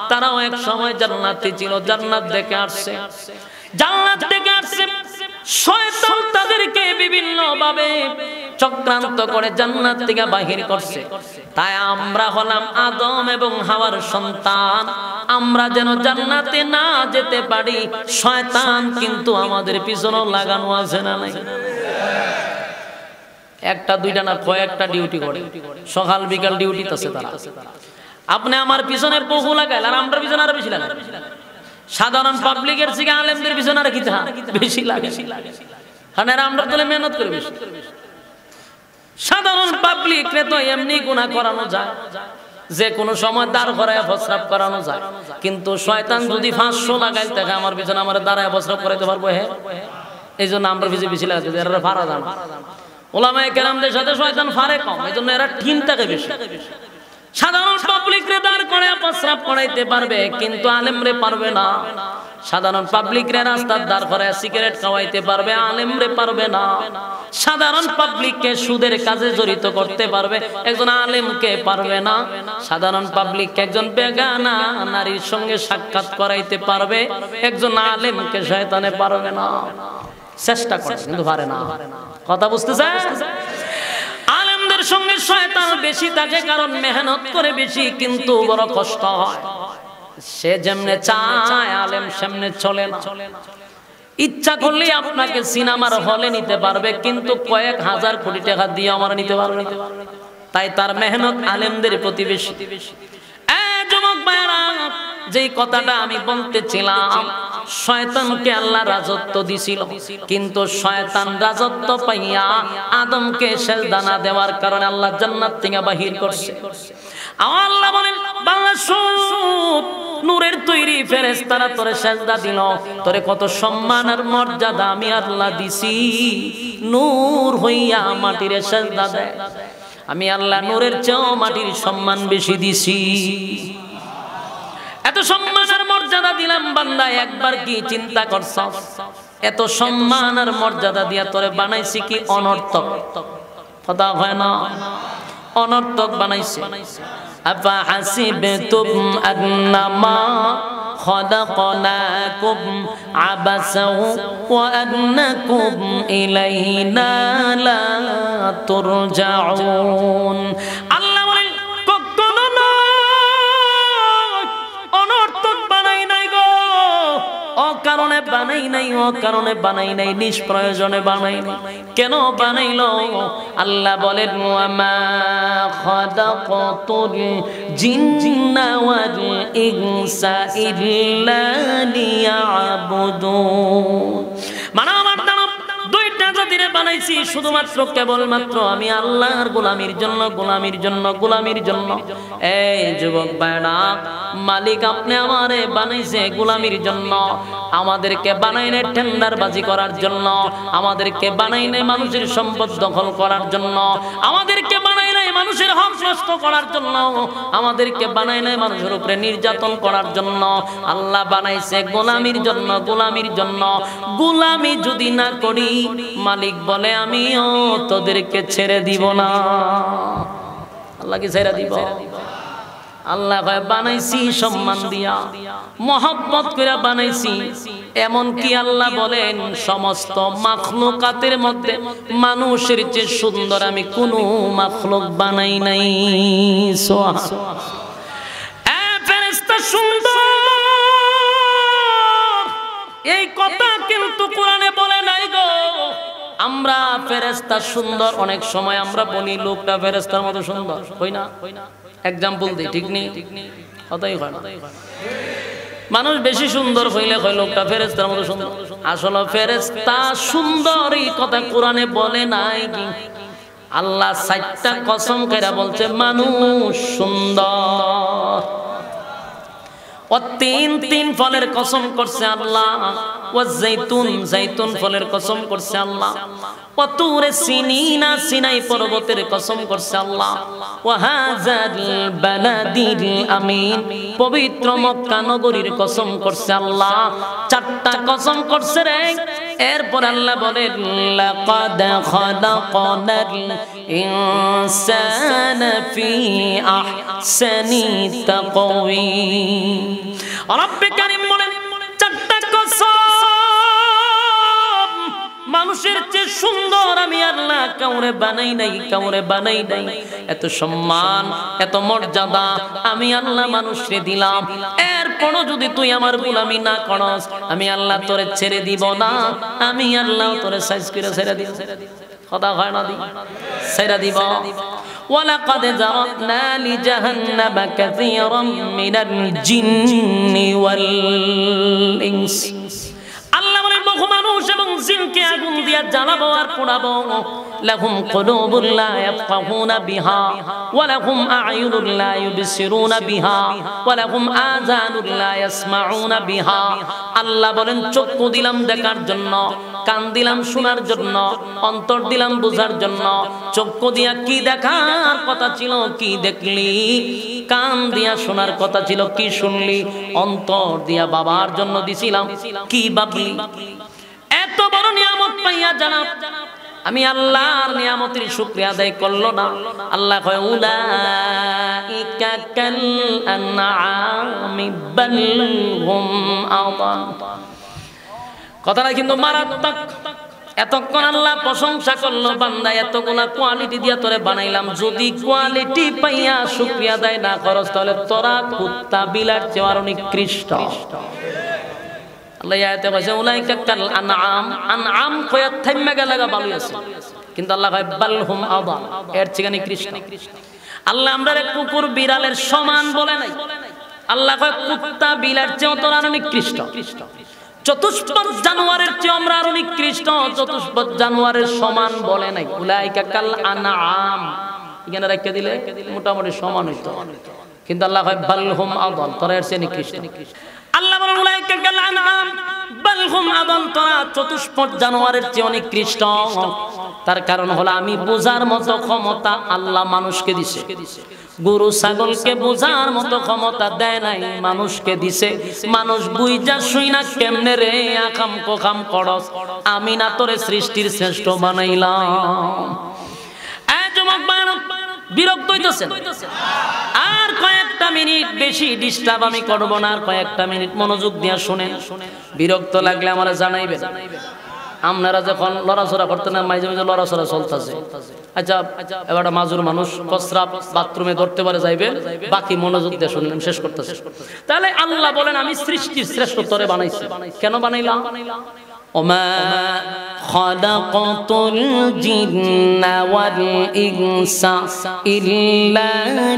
তারাও এক সময় জান্নাতে ছিল, জান্নাত দেখে আসছে। জান্নাত দেখে আসছে, শয়তান তাদেরকে বিভিন্ন ভাবে চক্রান্ত করে জান্নাত থেকে বাহির করছে। তাই আমরা হলাম আদম এবং হাওয়ার সন্তান। আমরা যেন জান্নাতে না যেতে পারি, শয়তান কিন্তু আমাদের পিছনে লাগানো আছে না নাই? একটা দুইটা না, কয়েকটা ডিউটি করে, সকাল বিকাল ডিউটি আছে তারা। আপনি আমার পিছনে বহু লাগাইল, আর আমরা পিছনে আরো বেশি লাগাই। সাধারণ পাবলিকের থেকে আলেমদের পিছনে আর কি বেশি লাগে, কারণ আমরা তো মেহনত করে বেশি। সাধারণ পাবলিক রে তো এমনি গুনাহ করানো যায়, যে কোনো সময় দাঁড় করায় প্রস্রাব করানো যায়, কিন্তু শয়তান যদি 500 লাগাই থাকে আমার পিছনে, আমার দাঁড়ায় প্রস্রাব করাইতে পারবো? হ্যাঁ, এই জন্য আমরা পিছিয়ে বেশি লাগাতে, এরা ফারা দাম। ওলামায়ে কেরামদের সাথে শয়তান ফারে কম, এই জন্য এরা টিম থাকে বেশি। সাধারণ পাবলিক রে দাঁড় করে প্রস্রাব করাইতে পারবে, কিন্তু আলেম রে পারবে না। সাধারণ পাবলিক রে রাস্তার দাঁড় করে সিগারেট খাওয়াইতে পারবে, আলেম রে পারবে না। সাধারণ পাবলিককে সুদের কাজে জড়িত করতে পারবে, একজন আলেমকে পারবে না। সাধারণ পাবলিককে একজন বেগানা নারীর সঙ্গে সাক্ষাৎ করাইতে পারবে, একজন আলেমকে শয়তানে পারবে না। চেষ্টা করে কিন্তু পারে না। কথা বুঝতেছেন? আলেমদের সঙ্গে শয়তান বেশি থাকে, কারণ মেহনত করে বেশি, কিন্তু বড় কষ্ট হয়। সে যেমনে চায় আলেম সেমনে চলে না। ইচ্ছা করলে আপনাকে সিনেমার হলে নিতে পারবে, কিন্তু কয়েক হাজার কোটি টাকা দিয়ে আমার নিতে পারবে না। তাই তার মেহনত আলেমদের প্রতি বেশি। যুবক ভাইরা, যেই কথাটা আমি বলতেছিলাম, শয়তানকে আল্লাহ রাজত্ব দিছিল, কিন্তু শয়তান রাজত্ব পাইয়া আদমকে সেজদা না দেওয়ার কারণে আল্লাহ জান্নাত থেকে বাহির করছে। আল্লাহ বলেন, বাংলা শুন, নূরের তৈরি ফেরেশতারা তোরে সেজদা দিল, তোরে কত সম্মান আর মর্যাদা আমি আল্লাহ দিছি। নূর হইয়া মাটিরে সেজদা দেয়, আমি আল্লাহ নূরের চেয়েও মাটির সম্মান বেশি দিছি। এত সম্মান আর মর্যাদা দিলাম বান্দা, একবার কি চিন্তা করছ? এত সম্মান আর মর্যাদা দিয়া তোরে বানাইছি কি অনর্থক? কথা হয় না, অনর্থক বানাইছে। আফা হাসিবতুম আন্নামা খলাকনাকুম আবাসাও ওয়া আন্নাকুম ইলাইনা লা তুরজাউন। আল্লাহ বলেন কখনো না, অনর্থক বানাই নাই গো, অকারণে বানাই নাই, অকারণে বানাই নাই, নিষ্প্রয়োজনে বানাই নাই। কেন বানাইলো? আল্লাহ বলেন ওয়া মা খালাকাতুল জিন্না ওয়াল ইনসা ইল্লা লিয়াবুদুন। মানে আমার দানব দুইটা জাতিরে বানাইছি শুধুমাত্র কেবলমাত্র আমি আল্লাহর গোলামির জন্য, গোলামির জন্য, গোলামির জন্য। এই যুবক ভাইরা, মালিক আপনি আমারে বানাইছে গোলামির জন্য, আমাদেরকে বানাইনে টেন্ডারবাজি করার জন্য, আমাদেরকে বানাইনে মানুষের সম্পদ দখল করার জন্য, আমাদেরকে বানাইনে মানুষের হক নষ্ট করার জন্য, আমাদেরকে বানাইনে মানুষের উপরে নির্যাতন করার জন্য। আল্লাহ বানাইছে গোলামির জন্য, গোলামির জন্য। গোলামি যদি না করি, মালিক বলে আমিও তোদেরকে ছেড়ে দিব না। আল্লাহ কি ছেড়ে দিব? আল্লাহ বানাইছি সম্মান দিয়া, মহব্বত করে বানাইছি। এমন কি আল্লাহ বলেন সমস্ত মাখলুকাতের মধ্যে মানুষের চেয়ে সুন্দর আমি কোনো মাখলুক বানাই নাই। ফেরেশতা সুন্দর, এই কথা কিন্তু কোরআনে বলে নাই গো। আমরা ফেরেশতা সুন্দর, অনেক সময় আমরা বলি লোকটা ফেরেশতার মতো সুন্দর, হই না? এক্সাম্পল দিই, ঠিক নেই? কথাই হয় না। মানুষ বেশি সুন্দর হইলে হয় লোকটা ফেরেশতার মতো সুন্দর। আসলে ফেরেশতা সুন্দর এই কথা কোরআনে বলে নাই। কি আল্লাহ 4টা কসম কইরা বলছে মানুষ সুন্দর। ও তিন ফলের কসম করছে আল্লাহ। ও জাইতুন ফলের কসম করছে আল্লাহ। ও তুরে সিনিনা, সিনাই পর্বতের কসম করছে আল্লাহ। ও হাযাল বালাদিল আমিন, পবিত্র মক্কা নগরীর কসম করছে আল্লাহ। 4টা কসম করছে রে। এরপর আল্লাহ বলেন লাকাদ খালাকনাল ইনসানা ফি আহসানি তাকওয়িম। রব্বে কারীম বলেন 4টা কসম, মানুষের চেয়ে সুন্দর আমি আল্লাহ কাউরে বানাই নাই, কাউরে বানাই নাই। এত সম্মান, এত মর্যাদা আমি আল্লাহ মানুষকে দিলাম। এরপরও যদি তুই আমার গোলামি না করস, আমি আল্লাহ তোরে ছেড়ে দিব না। আমি আল্লাহ তোরে সাইজ করে ছেড়ে দিব। কথা হয় না? দি ছেড়ে দিব। ওয়ালাকাদ জারানা লিজাহান্নামা কাসীরাম মিনাল জিন্নি ওয়াল ইনস। আল্লাহ বলেন বহু মানুষ এবং জিনকে আগুন দিয়া জ্বালাবো আর পোড়াবো। লাহুম কুলুবুন লা ইয়াফকাহুনা বিহা ওয়া লাহুম আ'য়ুনুন লা ইউবসিরুনা বিহা ওয়া লাহুম আযানুন লা ইয়াসমাউনা বিহা। আল্লাহ বলেন চক্ষু দিলাম দেখার জন্য, কান দিলাম শোনার জন্য, অন্তর দিলাম বোঝার জন্য। চক্ষু দিয়া কি দেখার কথা ছিল, কি দেখলি? কান দিয়া শোনার কথা ছিল, কি শুনলি? অন্তর দিয়া বাবার জন্য দিছিলাম, কি ভাবলি? এত বড় নিয়ামত পাইয়া জানা আমি আল্লাহর নিয়ামতের শুকরিয়া আদায় করলো না। আল্লাহ কয় উলাইকা কাল আনআমি বাল হুম আদাল। কথাটা কিন্তু মারাত্মক। এতক্ষণ আল্লাহ প্রশংসা করলো, বান্দা এতগুলা কোয়ালিটি দিয়া তোরে বানাইলাম, যদি কোয়ালিটি পাইয়া শুকরিয়া আদায় না করস তাহলে তোরা কুত্তা বিলার চেয়ে আরো নিকৃষ্ট। আল্লাহ আয়াতে কইছে উলাইকা কাল আনআম। আনআম কয় থাইমা গেলাগা ভালো আছে, কিন্তু আল্লাহ কয় বাল হুম আদাল, এর চেয়ে নিকৃষ্ট। আল্লাহ আমরারে কুকুর বিড়ালের সমান বলে নাই। আল্লাহ কয় কুত্তা বিলার চেয়ে তোরা আরো নিকৃষ্ট। চতুষ্পদ জানোয়ারের চেয়ে আমরা আরো নিকৃষ্ট, চতুষ্পদ জানোয়ারের সমান বলে নাই। উলাইকা কাল আনআম এখানে রেখে দিলে মোটামুটি সমান হইতো। কিন্তু আল্লাহ কয় বাল হুম আদল, তোরা এর চেয়ে নিকৃষ্ট। আল্লাহ বলেন উলাইকা কাল আনআম বাল হুম আদল, তোরা চতুষ্পদ জানোয়ারের চেয়ে নিকৃষ্ট। তার কারণ হলো আমি বোঝার মতো ক্ষমতা আল্লাহ মানুষকে দিছে, গরু ছাগলকে বোঝার মতো ক্ষমতা দেয় নাই, মানুষকে দিছে। মানুষ বুইজা শুই না কেমনে রে আকাম কোকাম করস, আমি না তোরে সৃষ্টির শ্রেষ্ঠ বানাইলাম। এই যুবক বালক বিরক্ত হইতেছেন? আর কয়েকটা মিনিট বেশি ডিস্টার্ব আমি করব না, আর কয়েকটা মিনিট মনোযোগ দিয়ে শুনেন। বিরক্ত লাগলে আমারে জানাইবেন। আপনারা যখন লড়াচড়া করতে না, মাঝে মাঝে লড়াচড়া চলতেছে, আচ্ছা এবার মাজুর মানুষ প্রস্রাব বাথরুমে ধরতে পারে যাইবে, বাকি মনোযোগ দিয়ে শুনলেন, শেষ করতেছে। তাহলে আল্লাহ বলেন আমি সৃষ্টির শ্রেষ্ঠ তরে বানাইছি। কেন বানাইলাম? ওমা খালাকাতুল জিন্না ওয়াল ইনসা ইল্লা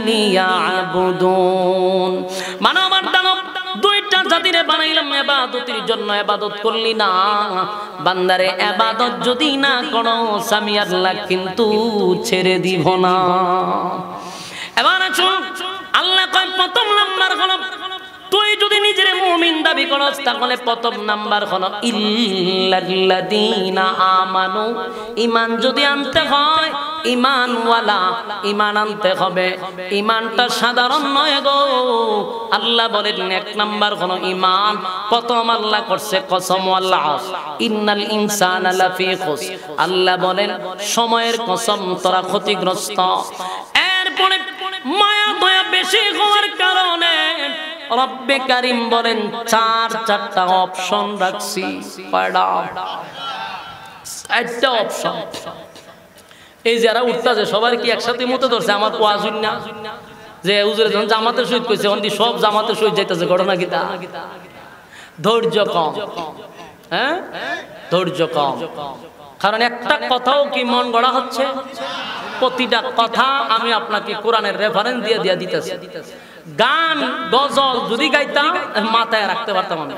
লিয়াবুদুন। মানব আর দানব দুইটা জাতিরে বানাইলাম ইবাদতের জন্য। ইবাদত করলি না বান্দারে, ইবাদত যদি না করো আমি আল্লাহ কিন্তু ছেড়ে দিব না। এবার আছো আল্লাহ কয় প্রথম নাম্বার হলো তুই যদি নিজের মুমিন দাবি করস তাহলে প্রথম নাম্বার হলো ইল্লাল্লাযীনা আমানু। ঈমান যদি আনতে হয় ঈমানওয়ালা ঈমান আনতে হবে। ঈমানটা সাধারণ নয় গো। আল্লাহ বলেন এক নাম্বার হলো ঈমান। প্রথম আল্লাহ করছে কসম আল্লাহ, ইন্নাল ইনসানা লাফি খুস। আল্লাহ বলেন সময়ের কসম তোরা ক্ষতিগ্রস্ত। এরপরে মায়া দয়া বেশি হওয়ার কারণে রব্বে কারীম বলেন চারটা অপশন রাখছি। কয়টা? চারটা অপশন। এই যারা উঠতেছে সবার কি একসাথে মতো ধরছে? আমার কোয়াজুন না যে হুজুরে যখন জামাতের শহীদ কইছে অন্দি সব জামাতের শহীদ যাইতেছে, ঘটনা কিতা? ধৈর্য কম। হ্যাঁ, ধৈর্য কম। কারণ একটা কথাও কি মন গড়া হচ্ছে? প্রতিটা কথা আমি আপনাকে কোরআনের রেফারেন্স দিয়ে দিয়ে দিতেছি। গান গজল যদি গাইতাম মাথায় রাখতে পারতাম আমি,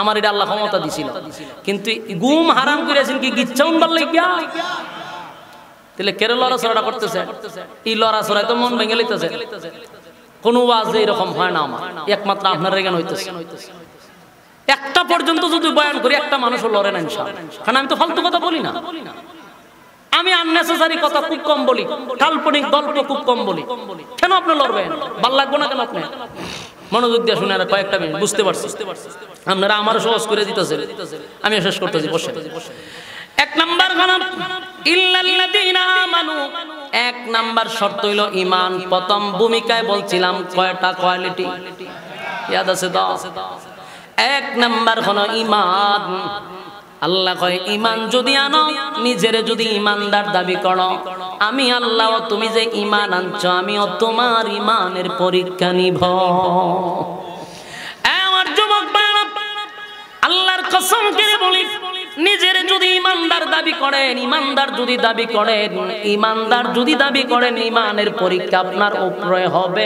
আমার এটা আল্লাহ ক্ষমতা দিছিল। কিন্তু গুম হারাম করেছেন কি গিচ্ছাউন বললে গিয়া তাহলে কেরে লড়াচড়াটা করতেছে? এই লড়াচড়ায় তো মন ভেঙে লইতেছে। কোনো ওয়াজ এরকম হয় না আমার, একমাত্র আপনার রেগান হইতেছে। একটা পর্যন্ত যদি বয়ান করি একটা মানুষও লড়ে না ইনশাআল্লাহ। কারণ আমি তো ফালতু কথা বলি না, আমি আননেসেসারি কথা খুব কম বলি, কাল্পনিক গল্প খুব কম বলি। কেন আপনি লড়বেন? ভাল লাগবো না কেন? আপনি মনোযোগ দিয়ে শুনে কয়েকটা মিনিট বুঝতে পারছি। আপনারা আমারও সহজ করে দিতেছেন, আমি শেষ করতেছি। বসে এক নাম্বার গান ইল্লাল্লাযীনা আমানু। এক নাম্বার শর্ত হইল ঈমান। প্রথম ভূমিকায় বলছিলাম কয়টা কোয়ালিটি ইয়াদ আছে তো? এক নাম্বার হলো ঈমান। আল্লাহ কয় ঈমান যদি আনো, নিজের যদি ঈমানদার দাবি করো, আমি আল্লাহ তুমি যে ঈমান আনছো আমিও তোমার ঈমানের পরীক্ষা নিব। আমার যুবক ভাইরা আল্লাহর কসম করে বলি, নিজের যদি ঈমানদার দাবি করেন, ঈমানদার যদি দাবি করেন, ঈমানদার যদি দাবি করেন, ঈমানের পরীক্ষা আপনার উপরে হবে,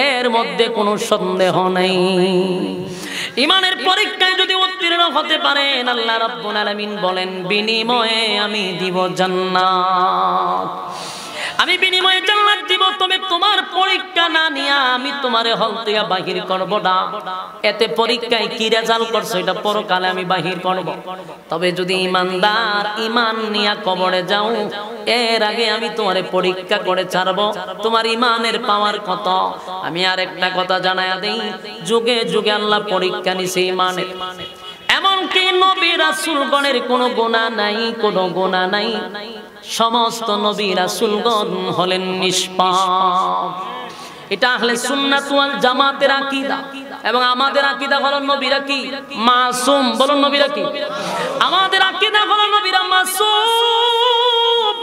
এর মধ্যে কোনো সন্দেহ নেই। ঈমানের পরীক্ষায় যদি উত্তীর্ণ হতে পারেন, আল্লাহ রাব্বুল আলামিন বলেন বিনিময়ে আমি দিব জান্নাত। আমি বিনিময়ে জান্নাত দিব, তবে তোমার পরীক্ষা না নিয়া আমি তোমারে হল থেকে বাহির করব না। এতে পরীক্ষায় কি রেজাল্ট করছো এটা পরকালে আমি বাহির করব। তবে যদি ঈমানদার ঈমান নিয়া কবরে যাও, এর আগে আমি তোমারে পরীক্ষা করে ছাড়বো তোমার ঈমানের পাওয়ার কত। আমি আরেকটা কথা জানায়া দেই, যুগে যুগে আল্লাহ পরীক্ষা নিছে ঈমানের। এমনকি নবী রাসূলগণের কোনো গুনাহ নাই, কোনো গুনাহ নাই। সমস্ত নবী রাসূলগণ হলেন নিষ্পাপ। এটা আহলে সুন্নাত ওয়াল জামাতের আকীদা। এবং আমাদের আকীদা হলো নবীরা কি মাসুম। বলুন নবীরা কি? আমাদের আকীদা হলো নবীরা মাসুম।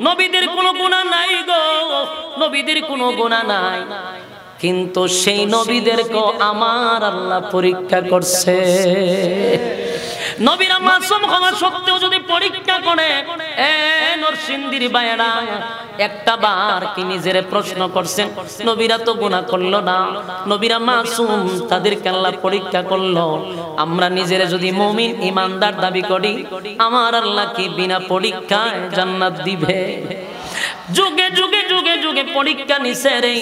নবীদের কোনো গুনাহ নাই গো, নবীদের কোনো গুনাহ নাই। কিন্তু সেই নবীদেরকে আমার আল্লাহ পরীক্ষা করছে। নবীরা মাসুম হওয়া সত্ত্বেও যদি পরীক্ষা করে, নরসিংদীর ভাইয়েরা একটা বার কি নিজের প্রশ্ন করছেন, নবীরা তো গুনাহ করলো না, নবীরা মাসুম, তাদেরকে আল্লাহ পরীক্ষা করলো। আমরা নিজের যদি মুমিন ঈমানদার দাবি করি, আমার আল্লাহ কি বিনা পরীক্ষায় জান্নাত দিবে? যুগে যুগে যুগে যুগে পরীক্ষা নিছে রে।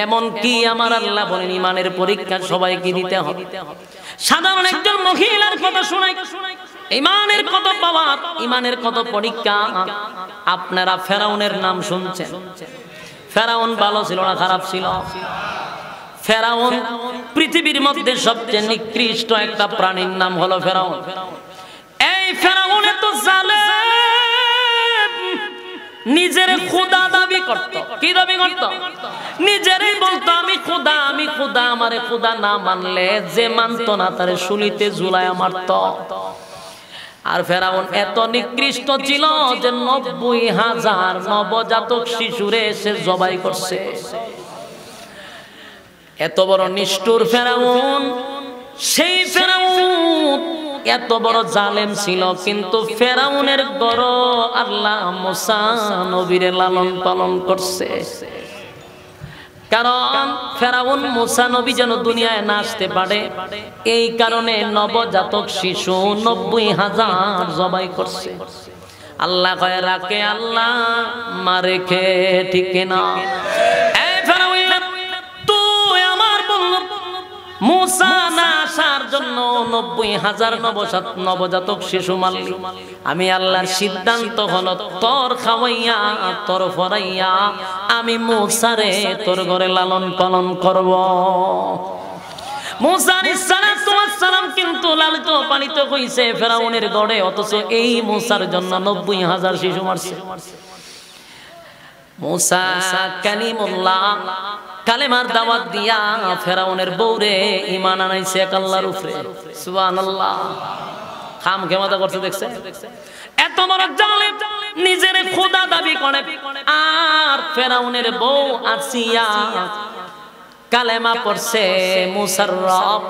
এমন কি আমার আল্লাহ বলেন ইমানের পরীক্ষা সবাইকে দিতে হবে। সাধারণ একজন মহিলার কথা শোনাই, ইমানের কত পাওয়ার, ইমানের কত পরীক্ষা। আপনারা ফেরাউনের নাম শুনছেন। ফেরাউন ভালো ছিল না খারাপ ছিল? ফেরাউন পৃথিবীর মধ্যে সবচেয়ে নিকৃষ্ট একটা প্রাণীর নাম হলো ফেরাউন। এই ফেরাউন এত জালেম, নিজের খোদা দাবি করত। কি দাবি করত? নিজেরই বলতো আমি খোদা, আমি খোদা। আমারে খোদা না মানলে যে মানতো না তারে শুলিতে ঝুলায় মারত। আর ফেরাউন এত নিকৃষ্ট ছিল যে ৯০,০০০ নবজাতক শিশুরে সে জবাই করছে। এত বড় নিষ্ঠুর ফেরাউন। সেই ফেরাউন এত বড় জালেম ছিল, কিন্তু ফেরাউনের গড় আল্লাহ মুসা নবীরে লালন পালন করছে। কারণ ফেরাউন মুসা নবী যেন দুনিয়ায় না আসতে পারে, এই কারণে নবজাতক শিশু ৯০,০০০ জবাই করছে। আল্লাহ কয় রাখে আল্লাহ মারে খে, ঠিক না? মুসা না আসার জন্য ৯০,০০০ নবজাতক শিশু মারলি। আমি আল্লাহর সিদ্ধান্ত হলো তোর খাওয়াইয়া তোর ফরাইয়া আমি মুসারে তোর ঘরে লালন পালন করব। মুসা আলাইহিস সালাম কিন্তু লালিত পালিত হইছে ফেরাউনের গড়ে, অথচ এই মুসার জন্য ৯০,০০০ শিশু মারছে। মুসা কালিমুল্লাহ কালেমার দাওয়াত দিয়া ফেরাউনের বউরে ঈমান আনাইছে এক আল্লাহর উপরে। সুবহানাল্লাহ। খাম খেমাতা করতে দেখছে। এত বড় জালেম, নিজের খোদা দাবি করে। আর ফেরাউনের বউ আসিয়া কালেমা পড়ছে মুসার রব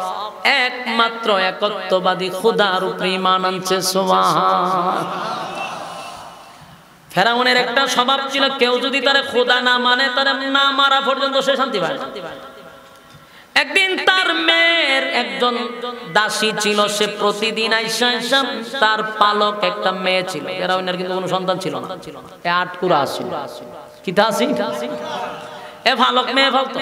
একমাত্র একত্ববাদী খোদার উপরে ঈমান আনছে। সুবহানাল্লাহ। ফেরাউনের একটা স্বভাব ছিল, কেউ যদি তার খোদা না মানে তার না মারা পর্যন্ত সে শান্তি পায়। একদিন তার মেয়ের একজন দাসী ছিল, সে প্রতিদিন আইসা আইসা তার পালক একটা মেয়ে ছিল। ফেরাউনের কিন্তু কোনো সন্তান ছিল না, এ আটকুরা ছিল। কি দাসী? এ পালক মেয়ে ফেলতো।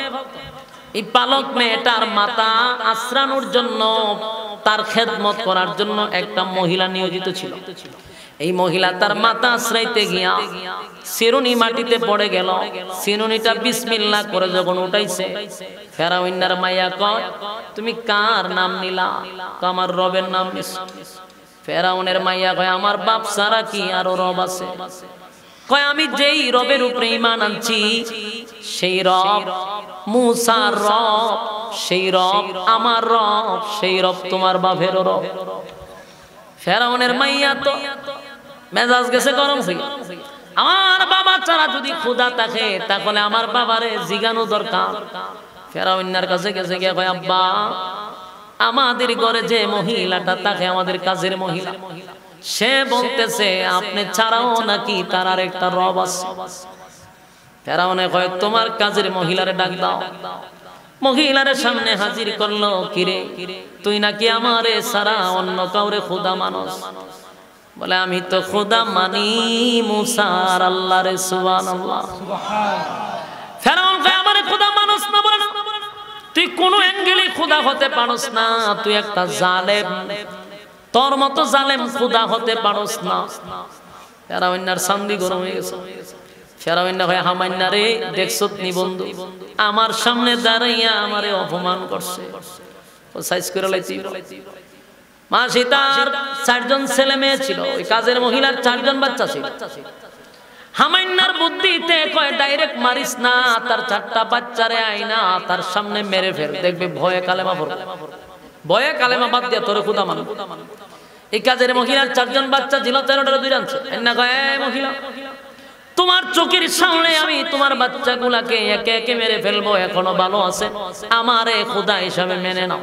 এই পালক মেয়েটার মাথা আশ্রানোর জন্য, তার খেদমত করার জন্য একটা মহিলা নিয়োজিত ছিল। এই মহিলা তার মাথা আশ্রাইতে গিয়া শিরুনি মাটিতে পড়ে গেল। শিরুনিটা বিসমিল্লাহ করে যখন উঠাইছে, ফেরাউনের মাইয়া কয় তুমি কার নাম নিলা? আমার রবের নাম নিছি। ফেরাউনের মাইয়া কয় আমার বাপ ছাড়া কি আরো রব আছে? কয় আমি যেই রবের উপরে ঈমান আনছি সেই রব মুসার রব, সেই রব আমার রব, সেই রব তোমার বাপের রব। ফেরাউনের মাইয়া তো মেজাজ গেছে গরম হয়ে। আমার বাবা ছাড়া যদি খোদা থাকে তাহলে আমার বাবারে জিগানো দরকার। ফেরাউনের কাছে গেছে গিয়ে কয় আব্বা আমাদের ঘরে যে মহিলাটা থাকে, আমাদের কাজের মহিলা, সে বলতেছে আপনি ছাড়াও নাকি তার আর একটা রব আছে। ফেরাউনে কয় তোমার কাজের মহিলারে ডাক দাও। মহিলারে সামনে হাজির করলো। কিরে তুই নাকি আমারে সারা অন্য কাউরে খোদা মানস? বলে আমি তো খোদা মানি মুসার আল্লাহরে। সুবহানাল্লাহ। ফেরাউন কয় আমারে খোদা মানস না? বলে না, তুই কোন অ্যাঙ্গেলে খোদা হতে পারস না, তুই একটা জালেম, তোর মতো জালেম খোদা হতে পারস না। ফেরাউনের সান্দি গরম হয়ে গেছে। ফেরাউন কয় হামান্না রে দেখছত নি বন্ধু, আমার সামনে দাঁড়াইয়া আমারে অপমান করছে। ও সাইজ করে লাইছি। মাসি তার 4 জন ছেলে মেয়ে ছিল, ওই কাজের মহিলার 4 জন বাচ্চা ছিল। হামান্নার বুদ্ধিতে কয় ডাইরেক্ট মারিস না, তার 4টা বাচ্চারে আইনা তার সামনে মেরে ফেল, দেখবে ভয়ে কালেমা পড়বে। ভয়ে কালেমা বাদ দিয়া তোরে খোদা মান। এই কাজের মহিলার 4 জন বাচ্চা ছিল, 4টার 2 আনছে। এন্না কয় এই মহিলা তোমার চোখের সামনে আমি তোমার বাচ্চাগুলাকে একে একে মেরে ফেলবো, এখনো ভালো আছে, আমারে খোদা হিসাবে মেনে নাও।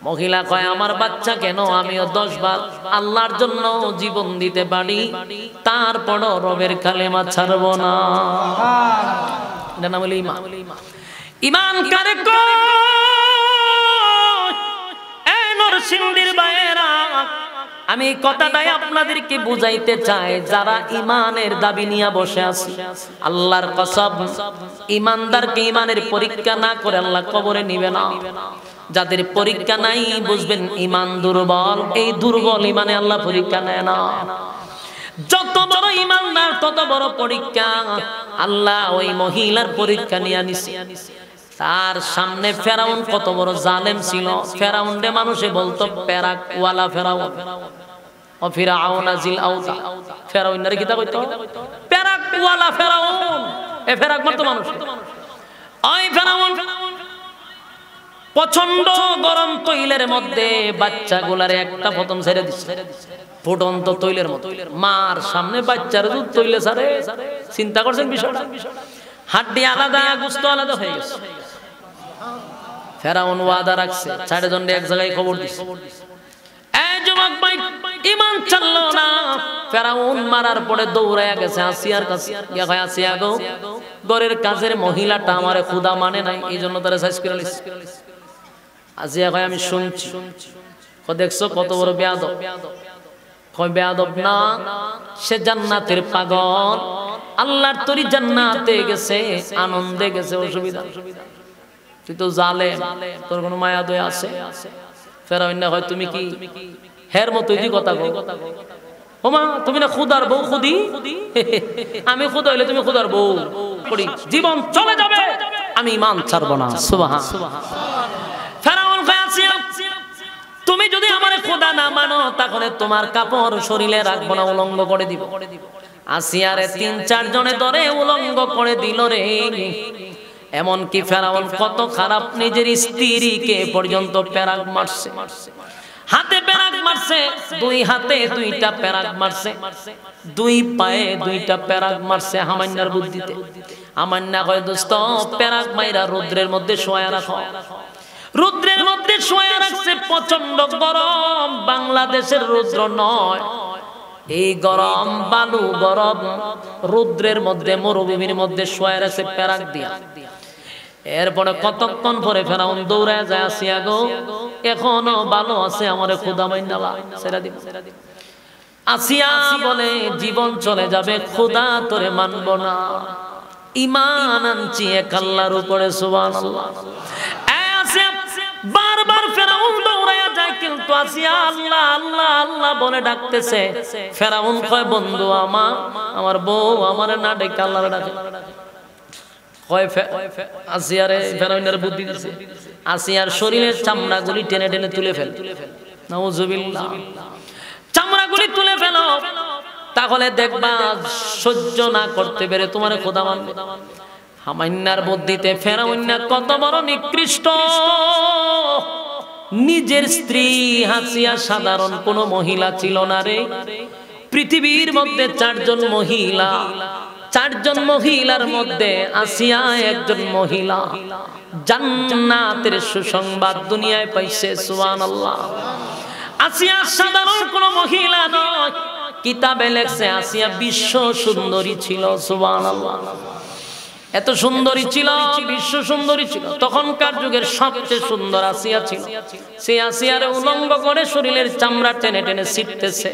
মহিলা কয় আমার বাচ্চা কেন, আমিও 10 বার আল্লাহর জন্য জীবন দিতে পারি, তারপরও রবের কালেমা ছাড়বো না। এটা নাম হলো ঈমান। ঈমান কারে কয়? এই নরসিংদীর বাইরা আমি এই কথাটাই আপনাদেরকে বুঝাইতে চাই, যারা ইমানের দাবি নিয়ে বসে আছে, আল্লাহর কসম ইমানদারকে ইমানের পরীক্ষা না করে আল্লাহ কবরে নিবে না। যাদের পরীক্ষা নাই বুঝবেন ইমান দুর্বল, এই দুর্বল ইমানে আল্লাহ পরীক্ষা নেয় না। যত বড় ইমানদার তত বড় পরীক্ষা। আল্লাহ ওই মহিলার পরীক্ষা নিয়ে নিছে। তার সামনে ফেরাউন কত বড় জালেম ছিল। ফেরাউনরে মানুষে বলতো পেরাকওয়ালা ফেরাউন, ও ফিরাউন জিল আউতা। ফেরাউনরে কিতা কইতো? পেরাকওয়ালা ফেরাউন। এ ফেরাক মারতো মানুষ। ওই ফেরাউন প্রচন্ড গরম তৈলের মধ্যে বাচ্চাগুলারে একটা প্রথম ছেড়ে দিচ্ছে, ফুটন্ত তৈলের মতো। মার সামনে বাচ্চার দুধ তৈলে ছাড়ে। চিন্তা করছেন বিষয়টা? হাড্ডি আলাদা, গোশত আলাদা হয়ে গেছে। ফেরাউন ওয়াদা রাখছে, 4 জনকে এক জায়গায় খবর দিছে, এই যুবক ভাই ঈমান চললো না। ফেরাউন মারার পরে দৌড়ায়া গেছে আসিয়ার কাছে। ইয়া কয়, আসিয়া গো, ঘরের কাজের মহিলাটা আমারে খোদা মানে নাই, এইজন্য তারে সাইজ করে লিস। আসিয়া কয়, আমি শুনছি। কয়, দেখছো কত বড় বেয়াদব? কয়, বেয়াদব না, সে জান্নাতের পাগল। আল্লাহর তরি জান্নাতে গেছে, আনন্দে গেছে, অসুবিধা। তুই তো জালেম, তোর কোনো মায়া দয়া আছে? ফেরাউন না হয়, তুমি কি হের মতোই দি কথা কও? ওমা, তুমি না খুদার বউ? খুদি? আমি খুদা হইলে তুমি খুদার বউ? জীবন চলে যাবে, আমি ঈমান ছাড়বো না। সুবহান। ফেরাউন কয়, আসিয়া, তুমি যদি আমারে খোদা না মানো তাহলে তোমার কাপড় শরীরে রাখবো না, উলঙ্গ করে দিব। আসিয়ারে 3-4 জনে ধরে উলঙ্গ করে দিল রে। এমন কি ফেরাউন কত খারাপ, নিজের স্ত্রীকে পর্যন্ত পেরাক মারছে। হাতে পেরাক মারছে, 2 হাতে 2টা পেরাক মারছে, 2 পায়ে 2টা পেরাক মারছে হামান্নার বুদ্ধিতে। হামান্না কয়, দোস্ত পেরাক মাইরা রৌদ্রের মধ্যে শোয়া রাখো। রৌদ্রের মধ্যে শোয়া রাখছে, প্রচন্ড গরম। বাংলাদেশের রৌদ্র নয়, এই গরম বালু গরম রৌদ্রের মধ্যে, মরুভূমির মধ্যে শোয়া রাখছে পেরাক দিয়া। এরপরে কতক্ষণ পরে ফেরাউন দৌড়ায় যায়, আসিয়া গো, এখনো ভালো আছে, আমারে খোদা মাইন্নালা ছেড়ে দিব। আসিয়া বলে, জীবন চলে যাবে, খোদা তোরে মানব না, ঈমান আনছি এক আল্লাহর উপরে। সুবহানাল্লাহ। বারবার ফেরাউন দৌড়ায়া যায়, কিন্তু আসিয়া আল্লাহ আল্লাহ আল্লাহ বলে ডাকতেছে। ফেরাউন কয়, বন্ধু আমার বউ আমারে না ডেকে আল্লাহরে ডাকে। কয় আসিয়ারে ফেরাউনের বুদ্ধি দিছে, আসিয়ার শরীরের চামড়াগুলি টেনে টেনে তুলে ফেল। নাউজুবিল্লাহ। চামড়াগুলি তুলে ফেলো, তাহলে দেখবা সহ্য না করতে পেরে তোমারে খোদা মানবে। হামান্নার বুদ্ধিতে ফেরাউন কত বড় নিকৃষ্ট। নিজের স্ত্রী হাসিয়া সাধারণ কোন মহিলা ছিল না রে। পৃথিবীর মধ্যে 4 জন মহিলা, 4 জন মহিলার মধ্যে আসিয়া একজন মহিলা জান্নাতের সুসংবাদ দুনিয়ায় পাইছে। সুবহানাল্লাহ। আসিয়া সাধারণ কোন মহিলা নয়, কিতাবে লেখছে আসিয়া বিশ্ব সুন্দরী ছিল। সুবহানাল্লাহ। এত সুন্দরী ছিল, বিশ্ব সুন্দরী ছিল। তখনকার যুগের সবচেয়ে সুন্দর আসিয়া ছিল। সে আসিয়ারে উলঙ্গ করে শরীরের চামড়া টেনে টেনে ছিটতেছে।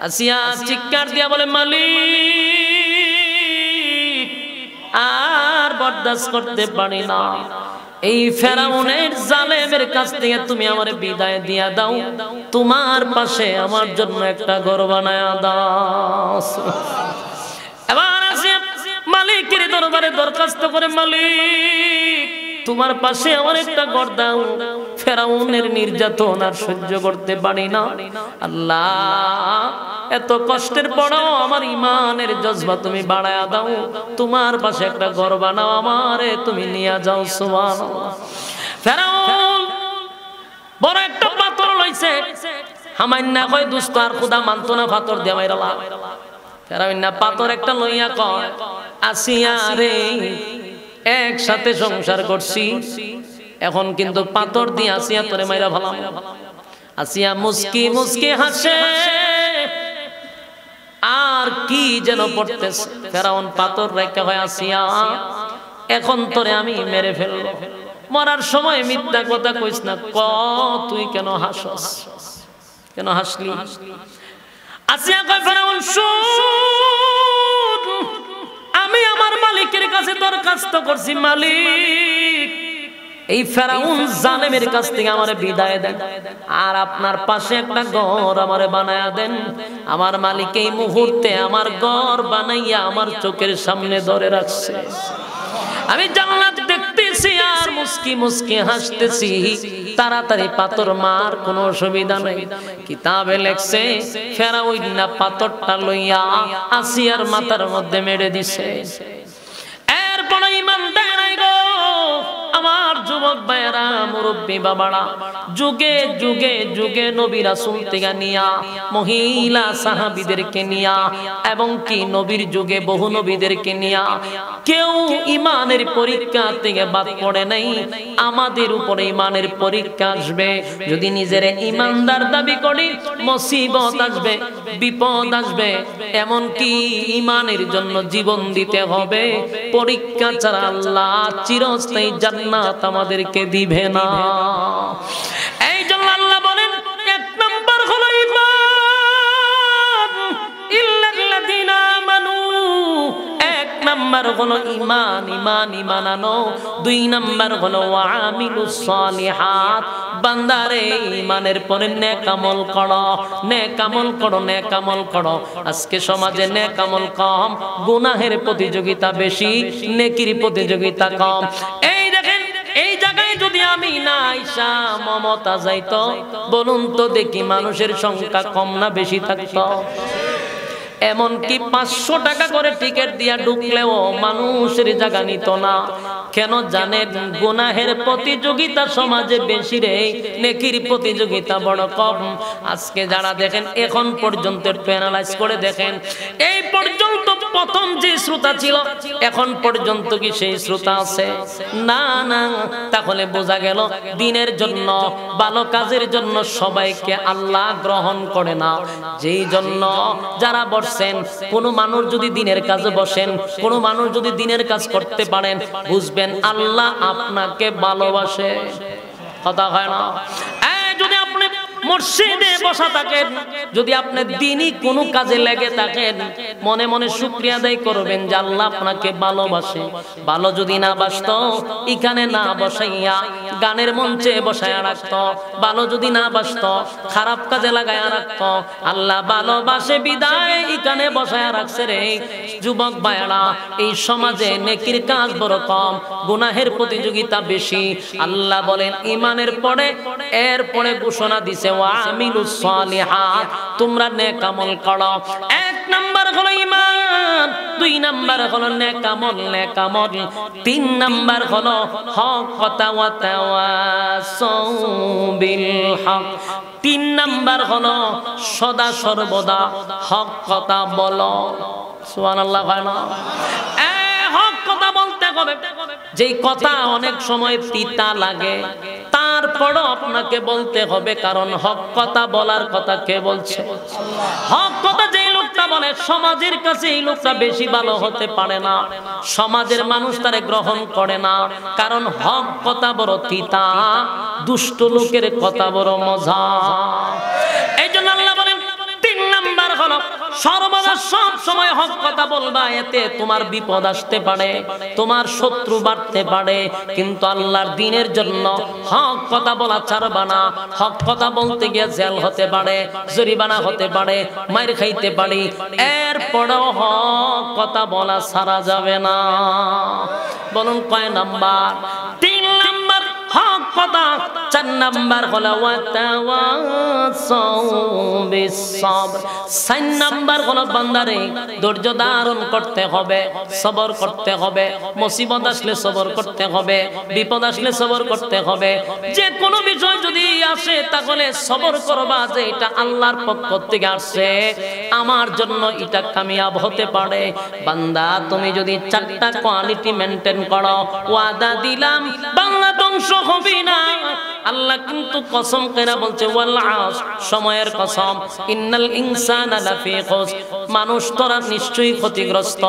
আসিয়া চিৎকার দিয়া বলে, মালিক, আর বরদাস্ত করতে পারি না, এই ফেরাউনের জালেমের কাছ থেকে তুমি আমারে বিদায় দিয়া দাও, তোমার পাশে আমার জন্য একটা ঘর বানায়া দাও। এবার আসিয়া মালিকের দরবারে দরখাস্ত করে, মালিক, তোমার পাশে আমার একটা ঘর দাও, ফেরাউনের নির্যাতন আর সহ্য করতে পারি না। আল্লাহ, এত কষ্টের পরেও আমার ঈমানের জজবা তুমি বাড়ায়া দাও, তোমার পাশে একটা ঘর বানাও, আমারে তুমি নিয়ে যাও। সুবহানাল্লাহ। ফেরাউন বড় একটা পাথর লইছে। হামান্না কয়, দোস্ত আর খোদা মানতো না, পাথর দিয়ে মাইরালা। ফেরাউন পাথর একটা লইয়া কয়, আসিয়া রে, একসাথে সংসার করছি, এখন কিন্তু পাথর দিয়ে আসিয়া তোরে মাইরা ভালাম। আসিয়া মুস্কি মুস্কি হাসে, আর কি যেন পড়তেছে। ফেরাউন পাথর রেখে হয়, আসিয়া, এখন তোরে আমি মেরে ফেলবো, মরার সময় মিথ্যা কথা কইস না, তুই কেন হাসস? কেন হাসলি? আসিয়া কয় ফেরাউন শুন, আমি আমার মালিকের কাছে দরখাস্ত করছি, মালিক এই ফেরাউন জালেমের কাছ থেকে আমারে বিদায় দেন, আর আপনার পাশে একটা ঘর আমারে বানায়া দেন। আমার মালিক এই মুহূর্তে আমার ঘর বানাইয়া আমার চোখের সামনে ধরে রাখছে। আমি জান্নাত দেখতেছি আর মুস্কি মুস্কি হাসতেছি। তাড়াতাড়ি পাথর মার, কোনো অসুবিধা নাই। কিতাবে লেখছে ফেরাউন না পাথরটা লইয়া আসিয়ার মাথার মধ্যে মেরে দিছে। এরপরে ঈমান দেয় নাই গো আমার যুবক ভাইয়েরা, মুরব্বী বাবারা, যুগে যুগে যুগে নবী রাসূল থেকে নিয়া, মহিলা সাহাবীদেরকে নিয়া, এবং কি নবীর যুগে বহু নবীদেরকে নিয়া কেউ ইমানের পরীক্ষা থেকে বাদ পড়ে নাই। আমাদের উপরে ইমানের পরীক্ষা আসবে, যদি নিজের ইমানদার দাবি করি মুসিবত আসবে, বিপদ আসবে, এমন কি ইমানের জন্য জীবন দিতে হবে। পরীক্ষা ছাড়া আল্লাহ চিরস্থায়ী জান্নাত আমাদেরকে দিবে না। এই জন্য আল্লাহ বলেন এক নাম্বার হলো ঈমান, ইল্লাল্লাযীনা আমানু। এক নাম্বার হলো ঈমান, ঈমান ঈমান আনো। দুই নাম্বার হলো ওয়াআমিলুস সালিহাত। বান্দারে ঈমানের পরে নেক আমল করো, নেক আমল করো, নেক আমল করো। আজকে সমাজে নেক আমল কম, গুনাহের প্রতিযোগিতা বেশি, নেকির প্রতিযোগিতা কম। এই দেখেন, এই জায়গায় যদি আমি না আইসা মমতা যাইতো, বলুন তো দেখি মানুষের সংখ্যা কম না বেশি থাকতো? এমনকি 500 টাকা করে টিকিট দিয়া ঢুকলেও মানুষের জায়গা নিত না। কেন জানেন? গুনাহের প্রতিযোগিতা সমাজে বেশি রে, নেকির প্রতিযোগিতা বড় কম। আজকে যারা দেখেন এখন পর্যন্ত প্যানালাইজ করে দেখেন, এই পর্যন্ত প্রথম যে শ্রোতা ছিল এখন পর্যন্ত কি সেই শ্রোতা আছে? না না। তাহলে বোঝা গেল দিনের জন্য, ভালো কাজের জন্য সবাইকে আল্লাহ গ্রহণ করে না। যেই জন্য যারা বসেন, কোন মানুষ যদি দিনের কাজে বসেন, কোন মানুষ যদি দিনের কাজ করতে পারেন, বুঝবেন আল্লাহ আপনাকে ভালোবাসে। কথা হয় না? যদি আপনি মসজিদে বসা থাকেন, যদি আপনি দিনই কোনো কাজে লেগে থাকেন, মনে মনে শুকরিয়া আদায় করবেন যে আল্লাহ আপনাকে ভালোবাসে। ভালো যদি না বাসতো এখানে না বসাইয়া গানের মঞ্চে বসায়া রাখতো। ভালো যদি না বাসতো খারাপ কাজে লাগায়া রাখতো। আল্লাহ ভালোবাসে বিদায় এখানে বসায়া রাখছে রে। যুবক ভাইরা, এই সমাজে নেকির কাজ বড় কম, গুনাহের প্রতিযোগিতা বেশি। আল্লাহ বলেন ঈমানের পরে এরপরে ঘোষণা দিছে ওয়ামিলুস সালিহাত, তোমরা নেক আমল করো। এক নাম্বার হলো ঈমান, দুই নাম্বার হলো নেক আমল, নেক আমল। তিন নাম্বার হলো হক কথা ওয়া তাওয়াসাউ বিল হক। তিন নাম্বার হলো সদা সর্বদা হক কথা বলো। সুবহানাল্লাহ। হক কথা বলতে হবে। যেই কথা অনেক সময় তিতা লাগে, তারপরও আপনাকে বলতে হবে, কারণ হক কথা বলার কথা কে বলছে? হক কথা যেই লোকটা বলে সমাজের কাছে এই লোকটা বেশি ভালো হতে পারে না। সমাজের মানুষ তারে গ্রহণ করে না, কারণ হক কথা বড় তিতা, দুষ্ট লোকের কথা বড় মজা। এই জন্য আল্লাহ বলেন তিন নাম্বার হলো সর্বদা সব সময় হক কথা বলবা। এতে তোমার বিপদ আসতে পারে, তোমার শত্রু বাড়তে পারে, কিন্তু আল্লাহর দ্বীনের জন্য হক কথা বলা ছাড়বা না। হক কথা বলতে গিয়ে জেল হতে পারে, জরিমানা হতে পারে, মাইর খাইতে পারি, এরপরেও হক কথা বলা ছাড়া যাবে না। বলুন কয় নাম্বার? তিন নাম্বার হক কথা। চার নাম্বার হলো ওয়া তাওয়াসাউ বিস সাবর। চার নাম্বার হলো বান্দারে ধৈর্য ধারণ করতে হবে, সবর করতে হবে। মুসিবত আসলে সবর করতে হবে, বিপদ আসলে সবর করতে হবে। যে কোনো বিষয় যদি আসে তাহলে সবর করবা যে এটা আল্লাহর পক্ষ থেকে আসছে, আমার জন্য এটা কামিয়াব হতে পারে। বান্দা তুমি যদি চারটা কোয়ালিটি মেইনটেইন করো, ওয়াদা দিলাম বাংলা ধ্বংস হবে না। আল্লাহ কিন্তু কসম করে বলছে ওয়াল আস, সময়ের কসম, ইন্নাল ইনসানা লাফি খুসর, মানুষ তোরা নিশ্চয়ই ক্ষতিগ্রস্ত।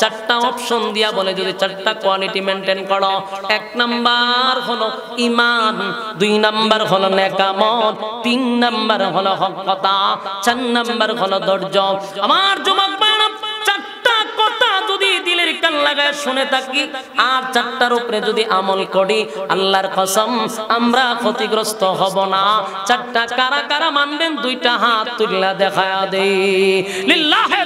চারটা অপশন দিয়া বলে যদি চারটা কোয়ালিটি মেইনটেইন করো, এক নাম্বার হলো ঈমান, দুই নাম্বার হলো নেকামত, তিন নাম্বার হলো হক কথা, চার নাম্বার হলো ধৈর্য। আমার যুবক ভাইরা, চারটা কথা যদি দিলের কান লাগায় শুনে থাকি আর চারটার উপরে যদি আমল করি, আল্লাহর কসম আমরা ক্ষতিগ্রস্ত হব না। চারটা কারা কারা মানবেন? দুইটা হাত তুললা দেখায়া দেই। লিল্লাহি